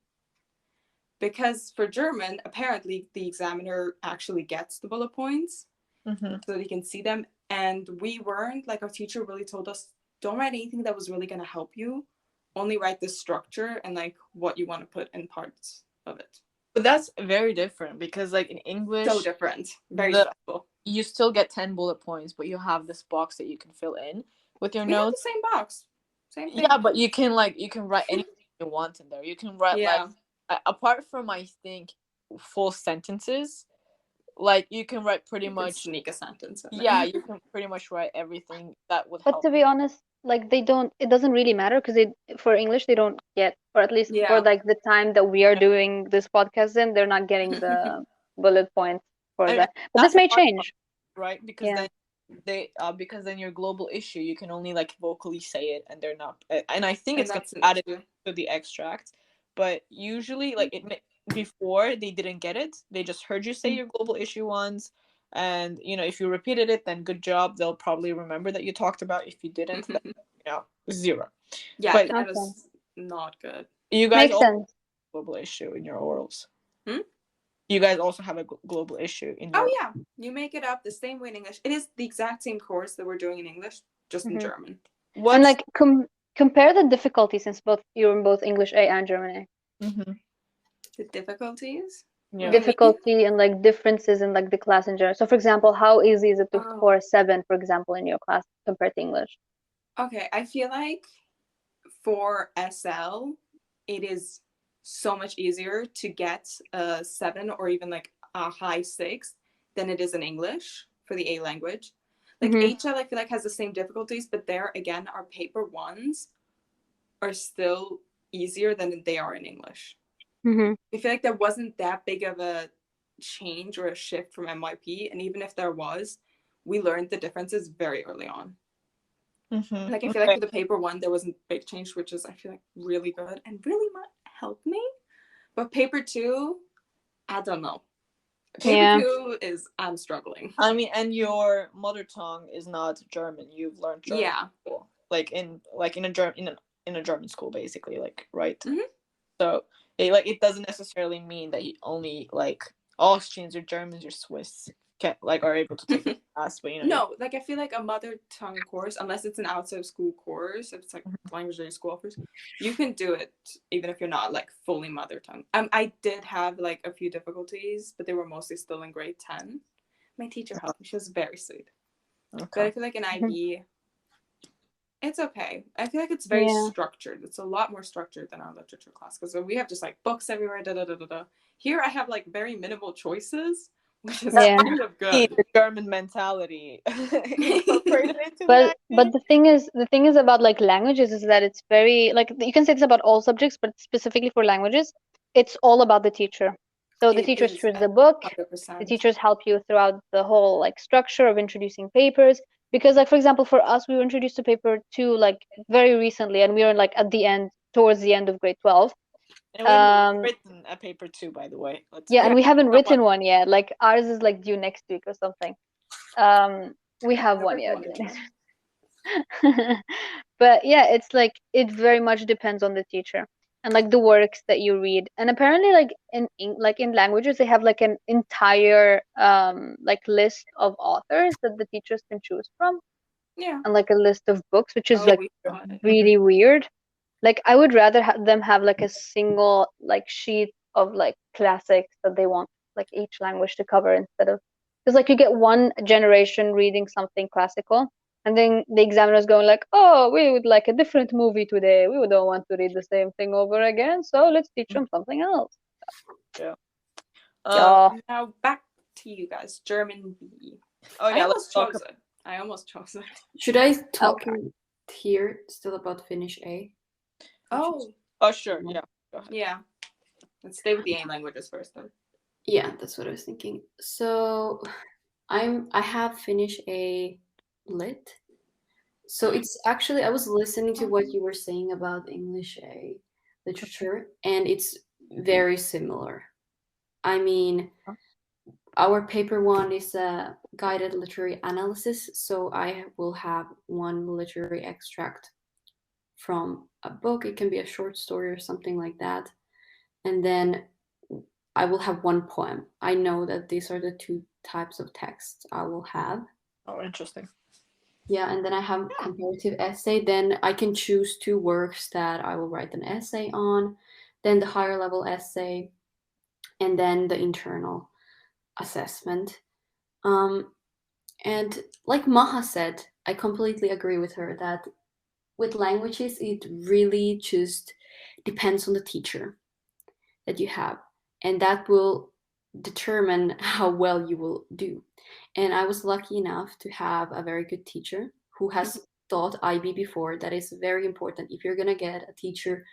Speaker 4: Because for German, apparently the examiner actually gets the bullet points so that he can see them. And we weren't, like our teacher really told us, don't write anything that was really going to help you. Only write the structure and like what you want to put in parts of it.
Speaker 2: But that's very different because like in English,
Speaker 4: so different. Very stressful.
Speaker 2: You still get 10 bullet points, but you have this box that you can fill in with your notes.
Speaker 4: Have the same box. Same thing.
Speaker 2: Yeah, but you can write anything you want in there. You can write apart from I think full sentences, like you can write pretty much
Speaker 4: sneak a sentence in there.
Speaker 2: Yeah, you can pretty much write everything that would
Speaker 3: help. But to be honest, like it doesn't really matter because for English they don't get, or at least for like the time that we are doing this podcast in, they're not getting the bullet points for that. But this may change,
Speaker 2: right? Because then then your global issue, you can only like vocally say it, and they're not. And I think it's added to the extract, but usually before they didn't get it, they just heard you say your global issue once. And if you repeated it, then good job, they'll probably remember that you talked about. If you didn't, then, 0.
Speaker 4: Yeah, but that was not good.
Speaker 2: You guys
Speaker 3: Makes
Speaker 2: also
Speaker 3: sense.
Speaker 2: have a global issue in your orals.
Speaker 4: Hmm?
Speaker 2: You guys also have a global issue in your.
Speaker 4: Oh yeah, you make it up the same way in English. It is the exact same course that we're doing in English, just in German.
Speaker 2: What's...
Speaker 3: And like compare the difficulty since you're in both English A and German A.
Speaker 2: Mm-hmm.
Speaker 4: The difficulties?
Speaker 2: Yeah.
Speaker 3: Difficulty and like differences in like the class in general. So for example, how easy is it to
Speaker 4: Oh.
Speaker 3: score a 7, for example, in your class compared to English?
Speaker 4: Okay, I feel like for SL, it is so much easier to get a 7 or even like a high 6 than it is in English for the A language. Like HL, I feel like has the same difficulties, but there again, our paper ones are still easier than they are in English. I feel like there wasn't that big of a change or a shift from MYP, and even if there was, we learned the differences very early on. Like I feel like for the paper one, there wasn't big change, which is I feel like really good and really helped me. But paper two, I don't know. Paper two is I'm struggling.
Speaker 2: I mean, and your mother tongue is not German. You've learned German.
Speaker 4: Yeah.
Speaker 2: School. Like in a German school, basically, like, right.
Speaker 4: Mm-hmm.
Speaker 2: So it doesn't necessarily mean that you only like Austrians or Germans or Swiss are able to take the class, but
Speaker 4: No, like I feel like a mother tongue course, unless it's an outside of school course, if it's like language that your school offers, you can do it even if you're not like fully mother tongue. I did have like a few difficulties, but they were mostly still in grade 10. My teacher helped me; she was very sweet. Okay. But I feel like in IB, it's okay. I feel like it's very structured. It's a lot more structured than our literature class because we have just like books everywhere. Here I have like very minimal choices, which is kind of good.
Speaker 2: The German mentality incorporated into
Speaker 3: but the thing is about like languages is that it's very like you can say this about all subjects, but specifically for languages, it's all about the teacher. So the teachers choose the book. 100%. The teachers help you throughout the whole like structure of introducing papers. Because like for example, for us, we were introduced to paper 2 like very recently, and we were like at the end, towards the end of grade 12.
Speaker 2: And we haven't written a paper 2, by the way.
Speaker 3: And we haven't written one yet. Like ours is like due next week or something. We have one yet. But yeah, it's like it very much depends on the teacher and like the works that you read. And apparently like in languages they have like an entire like list of authors that the teachers can choose from.
Speaker 4: Yeah.
Speaker 3: And like a list of books, which is like really weird. Like I would rather them have like a single like sheet of like classics that they want like each language to cover instead of, because like you get one generation reading something classical and then the examiner's going like, oh, we would like a different movie today, we don't want to read the same thing over again, so let's teach them something else.
Speaker 4: Now back to you guys. German B. I almost chose it.
Speaker 1: Should I talk here still about Finnish A?
Speaker 4: Oh
Speaker 2: sure. Yeah. Go ahead.
Speaker 4: Yeah. Let's stay with the A languages first then.
Speaker 1: Yeah, that's what I was thinking. So I have Finnish A lit. So it's actually, I was listening to what you were saying about English A literature, and it's very similar. I mean, our paper 1 is a guided literary analysis, so I will have one literary extract from a book. It can be a short story or something like that. And then I will have one poem. I know that these are the 2 types of texts I will have.
Speaker 2: Oh, interesting.
Speaker 1: Yeah, and then I have comparative essay. Then I can choose 2 works that I will write an essay on, then the higher level essay, and then the internal assessment. And like Maha said, I completely agree with her that with languages, it really just depends on the teacher that you have. And that will determine how well you will do. And I was lucky enough to have a very good teacher who has taught IB before. That is very important. If you're going to get a teacher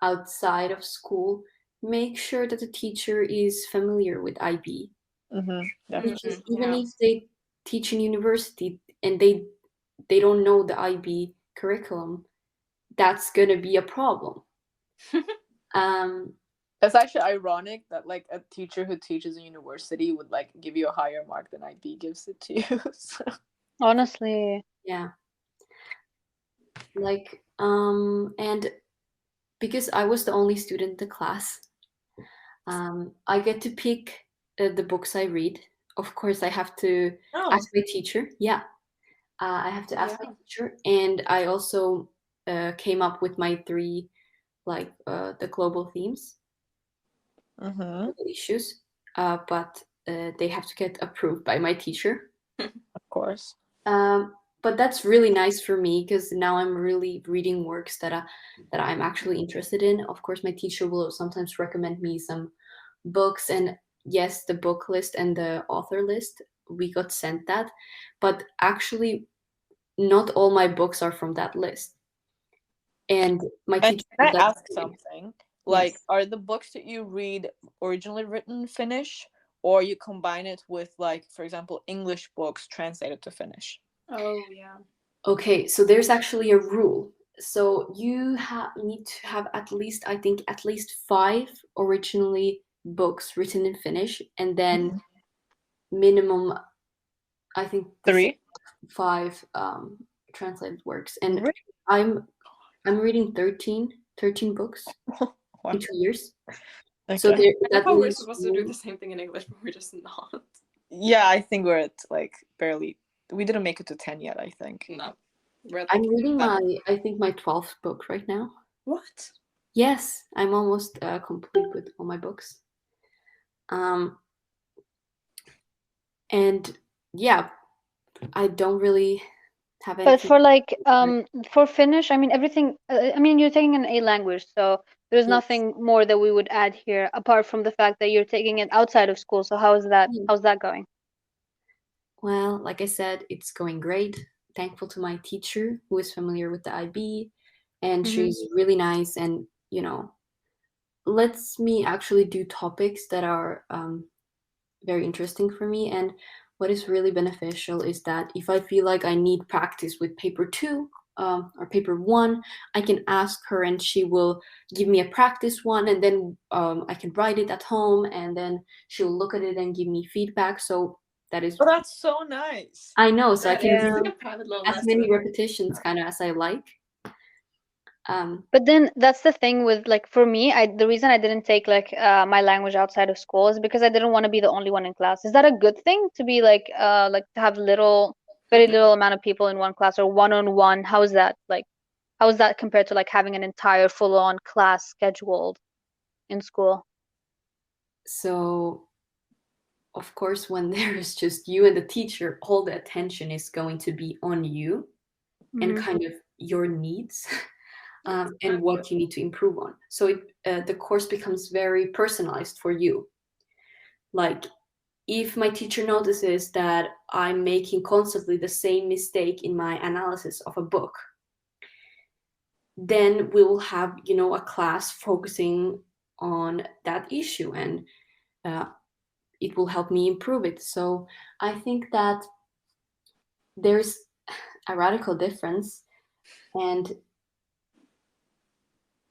Speaker 1: outside of school, make sure that the teacher is familiar with IB. Because even if they teach in university and they don't know the IB curriculum, that's going to be a problem.
Speaker 2: It's actually ironic that like a teacher who teaches in university would like give you a higher mark than IB gives it to you. So.
Speaker 3: Honestly.
Speaker 1: Yeah. Like, and because I was the only student in the class, I get to pick the books I read. Of course, I have to
Speaker 2: Oh,
Speaker 1: ask my teacher. Yeah, I have to ask my
Speaker 4: Yeah.
Speaker 1: teacher, and I also came up with my three, like the global themes,
Speaker 2: mm-hmm.
Speaker 1: global issues. But they have to get approved by my teacher.
Speaker 2: Of course.
Speaker 1: But that's really nice for me because now I'm really reading works that I'm actually interested in. Of course, my teacher will sometimes recommend me some books, and yes, the book list and the author list, we got sent that, but actually not all my books are from that list. And my
Speaker 2: And
Speaker 1: teacher
Speaker 2: can
Speaker 1: was
Speaker 2: I
Speaker 1: like,
Speaker 2: ask something? Like,
Speaker 1: yes.
Speaker 2: are the books that you read originally written in Finnish, or you combine it with, like, for example, English books translated to Finnish?
Speaker 4: Oh yeah.
Speaker 1: Okay, so there's actually a rule. So you need to have at least, I think, at least 5 originally books written in Finnish, and then minimum, I think, the same
Speaker 2: 3?
Speaker 1: 5 translated works. And
Speaker 2: Really?
Speaker 1: I'm reading 13 books
Speaker 2: Wow.
Speaker 1: in 2 years. So
Speaker 2: Okay.
Speaker 1: there,
Speaker 4: I know
Speaker 1: that
Speaker 4: how we're
Speaker 1: leaves
Speaker 4: supposed to do
Speaker 1: room.
Speaker 4: the same thing in English, but we're just not.
Speaker 2: Yeah, I think we're at, like, barely. We didn't make it to 10 yet, I think.
Speaker 4: No. We're at,
Speaker 1: I'm
Speaker 4: like,
Speaker 1: reading
Speaker 4: seven.
Speaker 1: I think my 12th book right now.
Speaker 4: What?
Speaker 1: Yes, I'm almost complete with all my books. And yeah, I don't really have
Speaker 3: But
Speaker 1: anything.
Speaker 3: for like for Finnish, I mean everything. I mean you're taking an A language, so there's
Speaker 1: Yes.
Speaker 3: nothing more that we would add here apart from the fact that you're taking it outside of school. So how is that? How's that going?
Speaker 1: Well, like I said, it's going great. Thankful to my teacher who is familiar with the IB, and
Speaker 3: Mhm.
Speaker 1: she's really nice and, lets me actually do topics that are very interesting for me. And what is really beneficial is that if I feel like I need practice with paper 2 or paper 1, I can ask her and she will give me a practice one, and then I can write it at home, and then she'll look at it and give me feedback. So that is,
Speaker 2: Oh, that's so nice.
Speaker 1: I know, so I
Speaker 4: That
Speaker 1: can
Speaker 4: is
Speaker 3: Yeah.
Speaker 1: do
Speaker 4: like a private little
Speaker 1: as many
Speaker 4: lesson.
Speaker 1: repetitions kind of as I like.
Speaker 3: But then that's the thing with like for me, the reason I didn't take like my language outside of school is because I didn't want to be the only one in class. Is that a good thing to be like to have very little amount of people in one class or one-on-one? How is that like? How is that compared to like having an entire full-on class scheduled in school?
Speaker 1: So of course, when there is just you and the teacher, all the attention is going to be on you and
Speaker 3: Mhm.
Speaker 1: kind of your needs and what you need to improve on. So the course becomes very personalized for you. Like, if my teacher notices that I'm making constantly the same mistake in my analysis of a book, then we will have, a class focusing on that issue, and it will help me improve it. So I think that there's a radical difference. And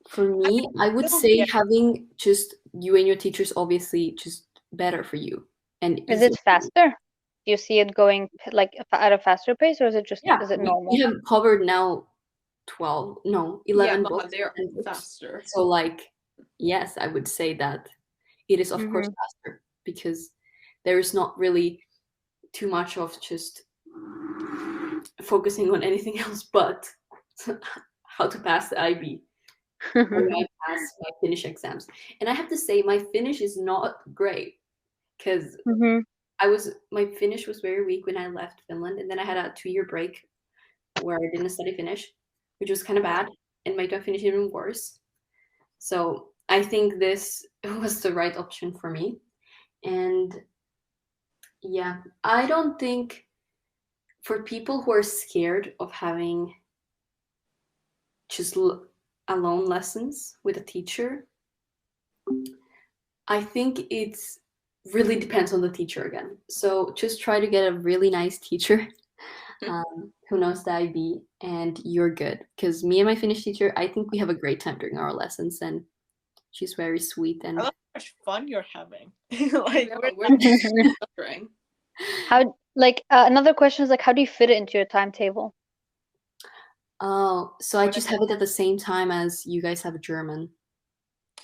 Speaker 1: for me, I would
Speaker 2: Still,
Speaker 1: say
Speaker 2: yeah.
Speaker 1: having just you and your teachers obviously just better for you and
Speaker 3: Is
Speaker 1: easier
Speaker 3: it
Speaker 1: for you.
Speaker 3: faster? Do you see it going like at a faster pace, or
Speaker 1: Yeah,
Speaker 3: is it
Speaker 1: we
Speaker 3: normal?
Speaker 1: have covered now 11
Speaker 4: Yeah,
Speaker 1: books
Speaker 4: they're
Speaker 1: and books.
Speaker 4: faster.
Speaker 1: So like, yes, I would say that it is of course
Speaker 3: Mhm.
Speaker 1: faster because there is not really too much of just focusing on anything else but how to pass the IB. Or I pass my Finnish exams. And I have to say, my Finnish is not great because
Speaker 3: Mhm.
Speaker 1: my Finnish was very weak when I left Finland, and then I had a 2-year break where I didn't study Finnish, which was kind of bad, and made my Finnish even worse. So I think this was the right option for me. And yeah, I don't think for people who are scared of having just alone lessons with a teacher, I think it's really depends on the teacher again. So just try to get a really nice teacher who knows the IB, and you're good. Because me and my Finnish teacher, I think we have a great time during our lessons, and she's very sweet.
Speaker 2: I
Speaker 1: And
Speaker 2: love how much fun you're having. Like,
Speaker 4: Yeah,
Speaker 2: we're
Speaker 4: we're suffering.
Speaker 3: How like another question is like how do you fit it into your timetable?
Speaker 1: Oh, so I just have it at the same time as you guys have German.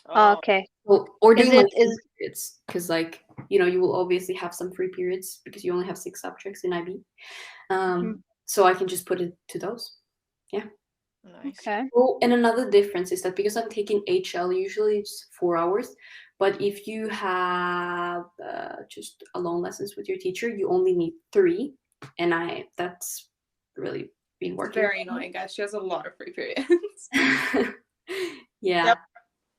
Speaker 3: Okay.
Speaker 1: Or
Speaker 3: Is
Speaker 1: doing
Speaker 3: it
Speaker 1: like free periods, because like you will obviously have some free periods because you only have 6 subjects in IB. So I can just put it to those. Yeah.
Speaker 2: Nice.
Speaker 3: Okay.
Speaker 1: Oh, and another difference is that because I'm taking HL, usually it's 4 hours. But if you have just alone lessons with your teacher, you only need 3, and that's really been
Speaker 4: It's
Speaker 1: working.
Speaker 4: very annoying, guys. She has a lot of free periods.
Speaker 1: Yeah.
Speaker 2: Yep.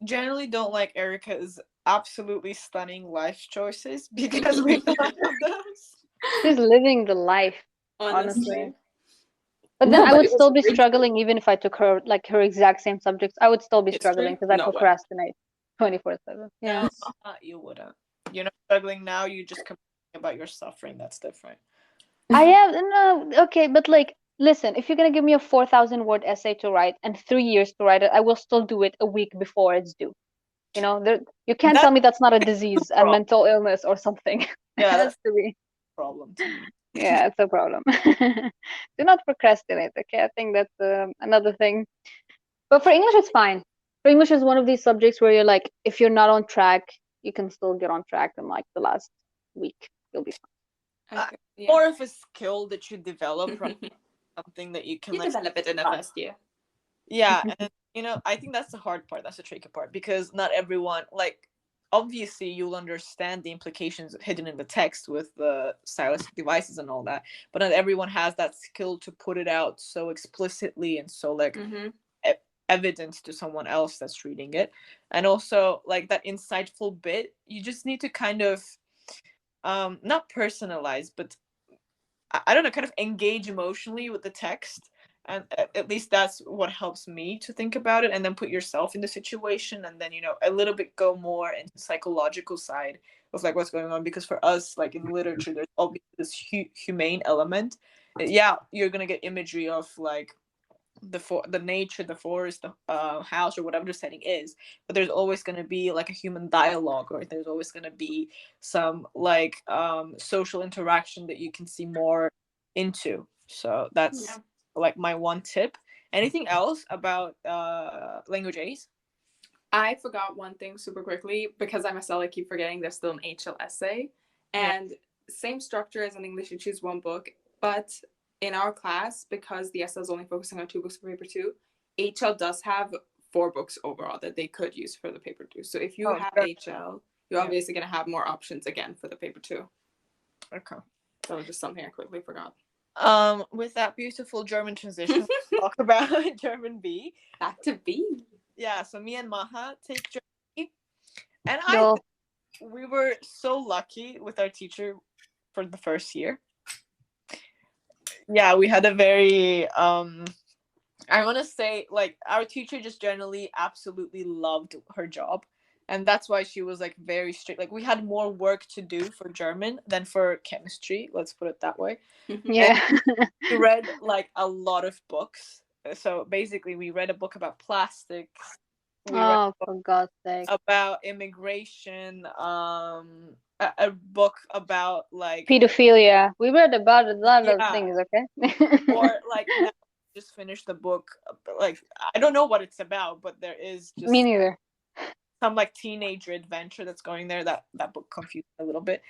Speaker 2: Generally don't like Erica's absolutely stunning life choices because we don't have those.
Speaker 3: She's living the life,
Speaker 4: Honestly.
Speaker 3: honestly. But
Speaker 1: No,
Speaker 3: then I
Speaker 1: but
Speaker 3: would
Speaker 1: it was
Speaker 3: still be
Speaker 1: great.
Speaker 3: struggling even if I took her like her exact same subjects. I would still be struggling
Speaker 4: History?
Speaker 3: because I
Speaker 4: No way.
Speaker 3: procrastinate 24/7. Yeah.
Speaker 2: No, you wouldn't. You're not struggling now. You just complaining about your suffering. That's different.
Speaker 3: I have no okay, but like listen, if you're gonna give me a 4,000 word essay to write and 3 years to write it, I will still do it a week before it's due. You can't
Speaker 2: That's
Speaker 3: tell me that's not a disease and
Speaker 2: problem.
Speaker 3: mental illness or something. It
Speaker 2: Yeah,
Speaker 3: has
Speaker 2: that's
Speaker 3: to be.
Speaker 2: a problem to me.
Speaker 3: Yeah, it's a problem. Do not procrastinate, okay? I think that's another thing. But for English, it's fine. For English is one of these subjects where you're like, if you're not on track, you can still get on track in like the last week. You'll be
Speaker 4: Okay. Yeah.
Speaker 2: More of a skill that you develop, right? Something that you can
Speaker 4: You
Speaker 2: like
Speaker 4: develop it in the first year.
Speaker 2: Yeah, and I think that's the hard part. That's the tricky part because not everyone obviously you'll understand the implications hidden in the text with the stylistic devices and all that, but not everyone has that skill to put it out so explicitly and so like evident to someone else that's reading it. And also like that insightful bit, you just need to kind of not personalize, but I don't know, kind of engage emotionally with the text. And at least that's what helps me to think about it and then put yourself in the situation and then, a little bit go more into the psychological side of like what's going on. Because for us, like in literature, there's always this humane element. Yeah, you're going to get imagery of like the nature, the forest, the house, or whatever the setting is, but there's always going to be like a human dialogue, or there's always going to be some like social interaction that you can see more into. So that's like my one tip. Anything else about language A's?
Speaker 4: I forgot one thing super quickly because I myself keep forgetting there's still an HL essay. And same structure as in English, you choose one book. But in our class, because the essay is only focusing on 2 books for paper 2, HL does have 4 books overall that they could use for the paper 2. So if you have HL, you're obviously going to have more options again for the paper 2.
Speaker 2: Okay.
Speaker 4: That was just something I quickly forgot.
Speaker 2: With that beautiful German transition, talk about German B.
Speaker 4: Back to B.
Speaker 2: Yeah, so me and Maha take German B. And we were so lucky with our teacher for the first year. Yeah, we had a very I want to say like our teacher just generally absolutely loved her job, and that's why she was like very strict. Like we had more work to do for German than for chemistry, let's put it that way.
Speaker 3: Yeah.
Speaker 2: We read like a lot of books. So basically we read a book about plastics. We read
Speaker 3: for God's sake.
Speaker 2: about immigration, a book about like
Speaker 3: pedophilia. We read about a lot of things, okay?
Speaker 2: or like now just finished the book, like I don't know what it's about, but there is just
Speaker 3: Me neither.
Speaker 2: some like teenager adventure that's going there. That book confused me a little bit,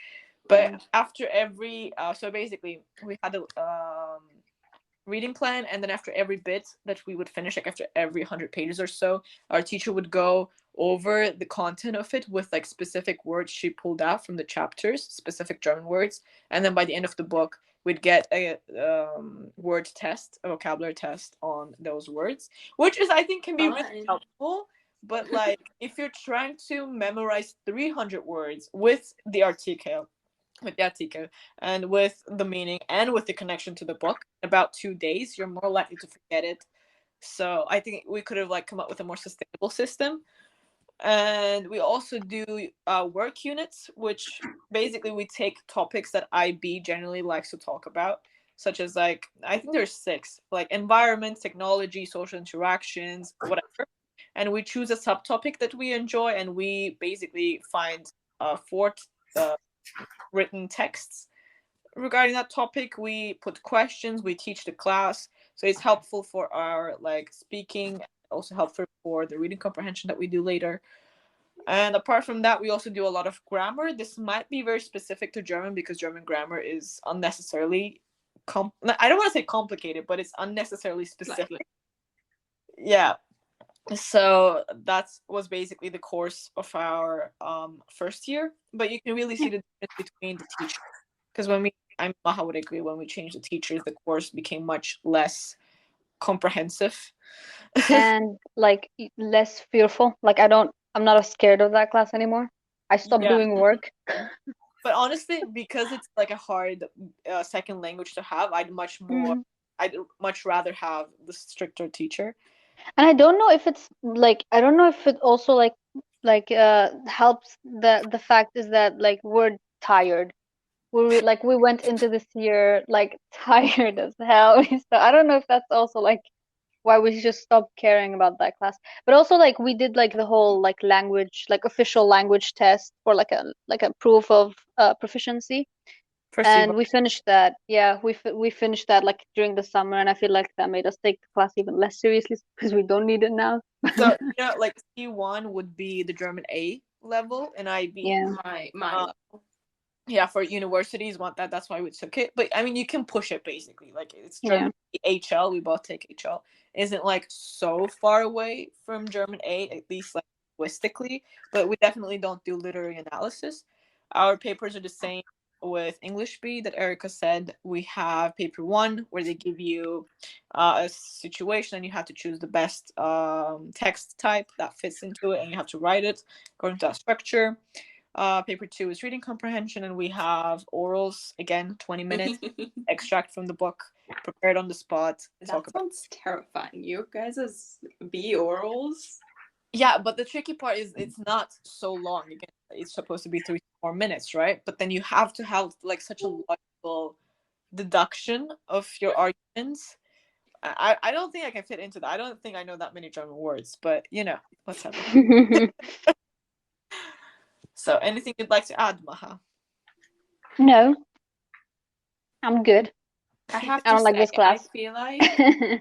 Speaker 2: but after every so basically we had a reading plan, and then after every bit that we would finish, like after every 100 pages or so, our teacher would go over the content of it with like specific words she pulled out from the chapters, specific German words, and then by the end of the book we'd get a word test, a vocabulary test on those words, which is I think can be really helpful. But like if you're trying to memorize 300 words with the article and with the meaning and with the connection to the book, in about 2 days you're more likely to forget it. So I think we could have like come up with a more sustainable system. And we also do work units, which basically we take topics that IB generally likes to talk about, such as like I think there's 6, like environment, technology, social interactions, whatever. And we choose a subtopic that we enjoy, and we basically find 4 written texts regarding that topic. We put questions, we teach the class. So it's helpful for our like speaking, also helpful for the reading comprehension that we do later. And apart from that, we also do a lot of grammar. This might be very specific to German because German grammar is unnecessarily I don't want to say complicated, but it's unnecessarily specific. Yeah. So that was basically the course of our first year. But you can really see the difference between the teachers. Because Maha would agree, when we changed the teachers, the course became much less comprehensive.
Speaker 3: And like less fearful. Like I'm not as scared of that class anymore. I stopped doing work.
Speaker 2: But honestly, because it's like a hard second language to have, I'd much rather have the stricter teacher.
Speaker 3: And I don't know if it's like, I don't know if it also helps. The fact is that like we're tired. We went into this year like tired as hell. So I don't know if that's also like why we just stopped caring about that class. But also like we did like the whole like language, like official language test for like a proof of proficiency. And we finished that. Yeah, we finished that like during the summer, and I feel like that made us take the class even less seriously because we don't need it now.
Speaker 2: So like C1 would be the German A level, and IB.
Speaker 3: Yeah,
Speaker 4: my level.
Speaker 2: Yeah, for universities want that. That's why we took it. But I mean, you can push it basically. Like it's German HL. We both take HL. Isn't like so far away from German A, at least like linguistically. But we definitely don't do literary analysis. Our papers are the same with English B that Erica said. We have paper 1 where they give you a situation and you have to choose the best text type that fits into it, and you have to write it according to that structure. Paper 2 is reading comprehension, and we have orals, again, 20 minutes, extract from the book, prepared on the spot.
Speaker 4: That sounds terrifying. You guys' B orals?
Speaker 2: Yeah, but the tricky part is it's not so long. Again, it's supposed to be 3 to 4 minutes, right? But then you have to have like such a logical deduction of your arguments. I don't think I can fit into that. I don't think I know that many German words, but let's have it. So, anything you'd like to add, Maha?
Speaker 3: No, I'm good.
Speaker 4: I
Speaker 3: don't like this class.
Speaker 4: I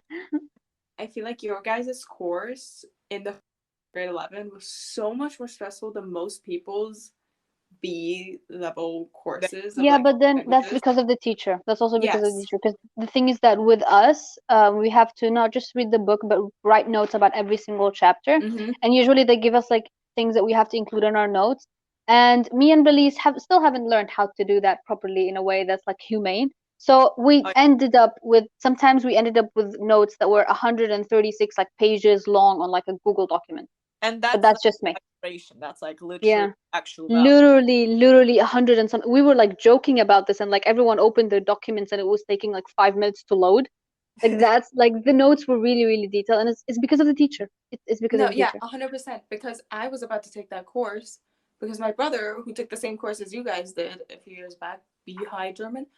Speaker 4: feel like your guys' course in the grade 11 was so much more stressful than most people's B level courses.
Speaker 3: Yeah, but then that's because of the teacher. That's also because of the teacher. Because the thing is that with us, we have to not just read the book, but write notes about every single chapter. And usually they give us like things that we have to include in our notes. And me and Belize still haven't learned how to do that properly in a way that's like humane. So we ended up with notes that were 136 like pages long on like a Google document.
Speaker 2: And
Speaker 3: that's just me.
Speaker 2: That's like literally actual
Speaker 3: value. Literally 100 and something. We were like joking about this, and like everyone opened their documents, and it was taking like 5 minutes to load. Like that's like the notes were really, really detailed, and it's because of the teacher. It's because of the teacher.
Speaker 4: 100%. Because I was about to take that course because my brother, who took the same course as you guys did a few years back, B High German,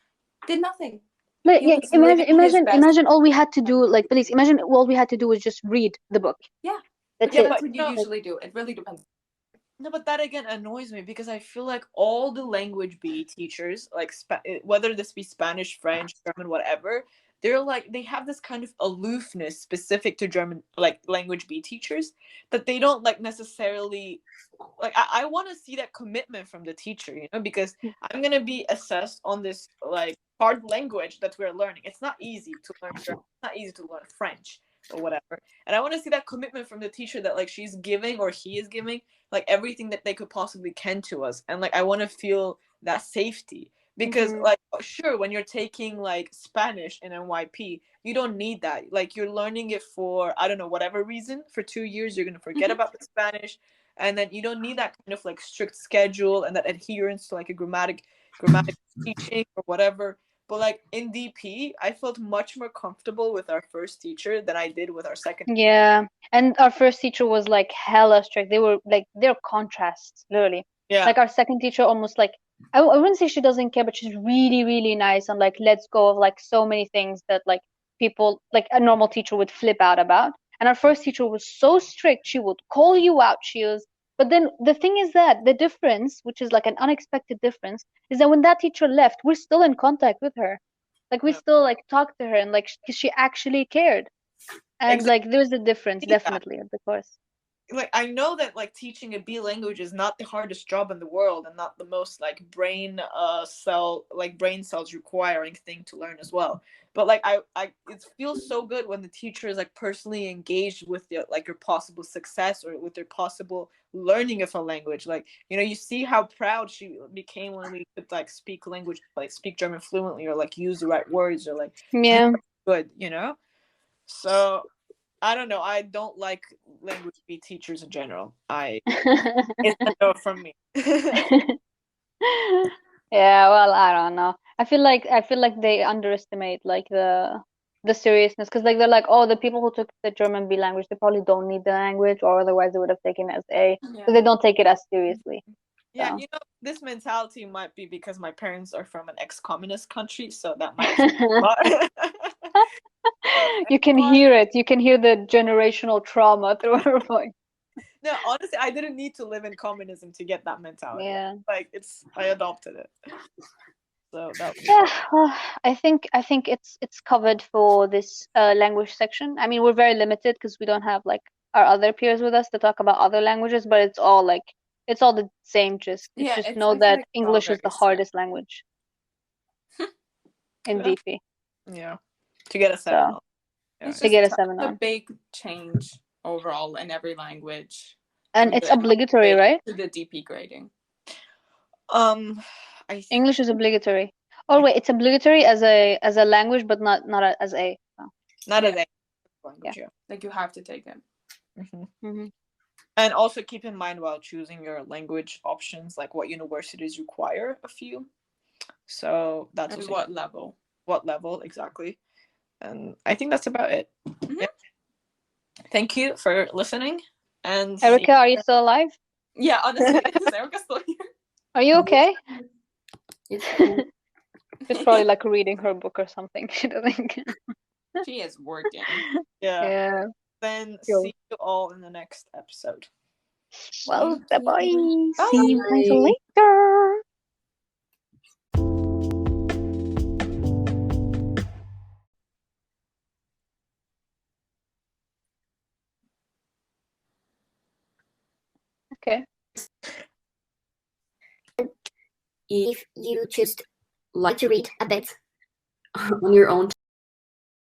Speaker 4: did nothing.
Speaker 3: Like, yeah, imagine all we had to do. Like, please imagine all we had to do was just read the book.
Speaker 4: Yeah.
Speaker 3: That's it.
Speaker 4: That's what you usually do. It really depends.
Speaker 2: No, but that again annoys me because I feel like all the language B teachers, like whether this be Spanish, French, German, whatever, they have this kind of aloofness specific to German, like language B teachers, that they don't like necessarily like. I want to see that commitment from the teacher, because I'm gonna be assessed on this like hard language that we're learning. It's not easy to learn German. It's not easy to learn French or whatever, and I want to see that commitment from the teacher that like she's giving or he is giving like everything that they could possibly can to us, and like I want to feel that safety, because like sure, when you're taking like Spanish in NYP, you don't need that. Like you're learning it for I don't know whatever reason. For 2 years you're gonna forget about the Spanish, and then you don't need that kind of like strict schedule and that adherence to like a grammatic teaching or whatever. But like in DP, I felt much more comfortable with our first teacher than I did with our second.
Speaker 3: Yeah, and our first teacher was like hella strict. They were like they're contrasts, literally.
Speaker 2: Yeah.
Speaker 3: Like our second teacher, almost like I wouldn't say she doesn't care, but she's really, really nice and like lets go of like so many things that like people like a normal teacher would flip out about. And our first teacher was so strict; she would call you out. But then the thing is that the difference, which is like an unexpected difference, is that when that teacher left, we're still in contact with her. Like we
Speaker 2: Yeah.
Speaker 3: still like talk to her and like she actually cared. And like there's a difference definitely of the course.
Speaker 2: Like I know that like teaching a B language is not the hardest job in the world and not the most like brain cells requiring thing to learn as well. But like I it feels so good when the teacher is like personally engaged with your possible success or with their possible learning of a language. Like, you know, you see how proud she became when we could like speak German fluently or like use the right words or like
Speaker 3: Yeah.
Speaker 2: good, you know? So I don't know. I don't like language B teachers in general. It's a no from me.
Speaker 3: Yeah, well, I don't know. I feel like they underestimate like the seriousness because like they're like, oh, the people who took the German B language, they probably don't need the language, or otherwise they would have taken it as A. So they don't take it as seriously.
Speaker 2: Yeah,
Speaker 3: So.
Speaker 2: you know, this mentality might be because my parents are from an ex-communist country, so that might.
Speaker 3: You can hear it. You can hear the generational trauma through her voice.
Speaker 2: No, honestly, I didn't need to live in communism to get that mentality.
Speaker 3: Yeah.
Speaker 2: Like I adopted it. So that was
Speaker 3: Yeah, I think it's covered for this language section. I mean, we're very limited because we don't have like our other peers with us to talk about other languages, but it's all the same gist. It's just know that English is the hardest language in VP.
Speaker 2: Yeah. To get a 7 on.
Speaker 4: Yeah.
Speaker 3: To get a 7 on.
Speaker 4: It's a big change overall in every language.
Speaker 3: And it's obligatory, right?
Speaker 4: To the DP grading.
Speaker 3: English is obligatory. Oh wait, it's obligatory as a language, but not as A. No.
Speaker 2: Not as A language. Yeah.
Speaker 4: Like you have to take it.
Speaker 2: And also keep in mind while choosing your language options, like what universities require a few. So that's
Speaker 4: and what level.
Speaker 2: What level exactly. And I think that's about it. Yeah. Thank you for listening. And
Speaker 3: Erica, are you still alive?
Speaker 4: Yeah, honestly, is Erica still here?
Speaker 3: Are you okay?
Speaker 1: It's cool.
Speaker 3: She's probably like reading her book or something. She doesn't.
Speaker 4: She is working.
Speaker 2: Yeah. Then see you all in the next episode.
Speaker 3: Well, bye-bye.
Speaker 4: Bye.
Speaker 3: See you guys later. Okay.
Speaker 1: If you just like to read a bit on your own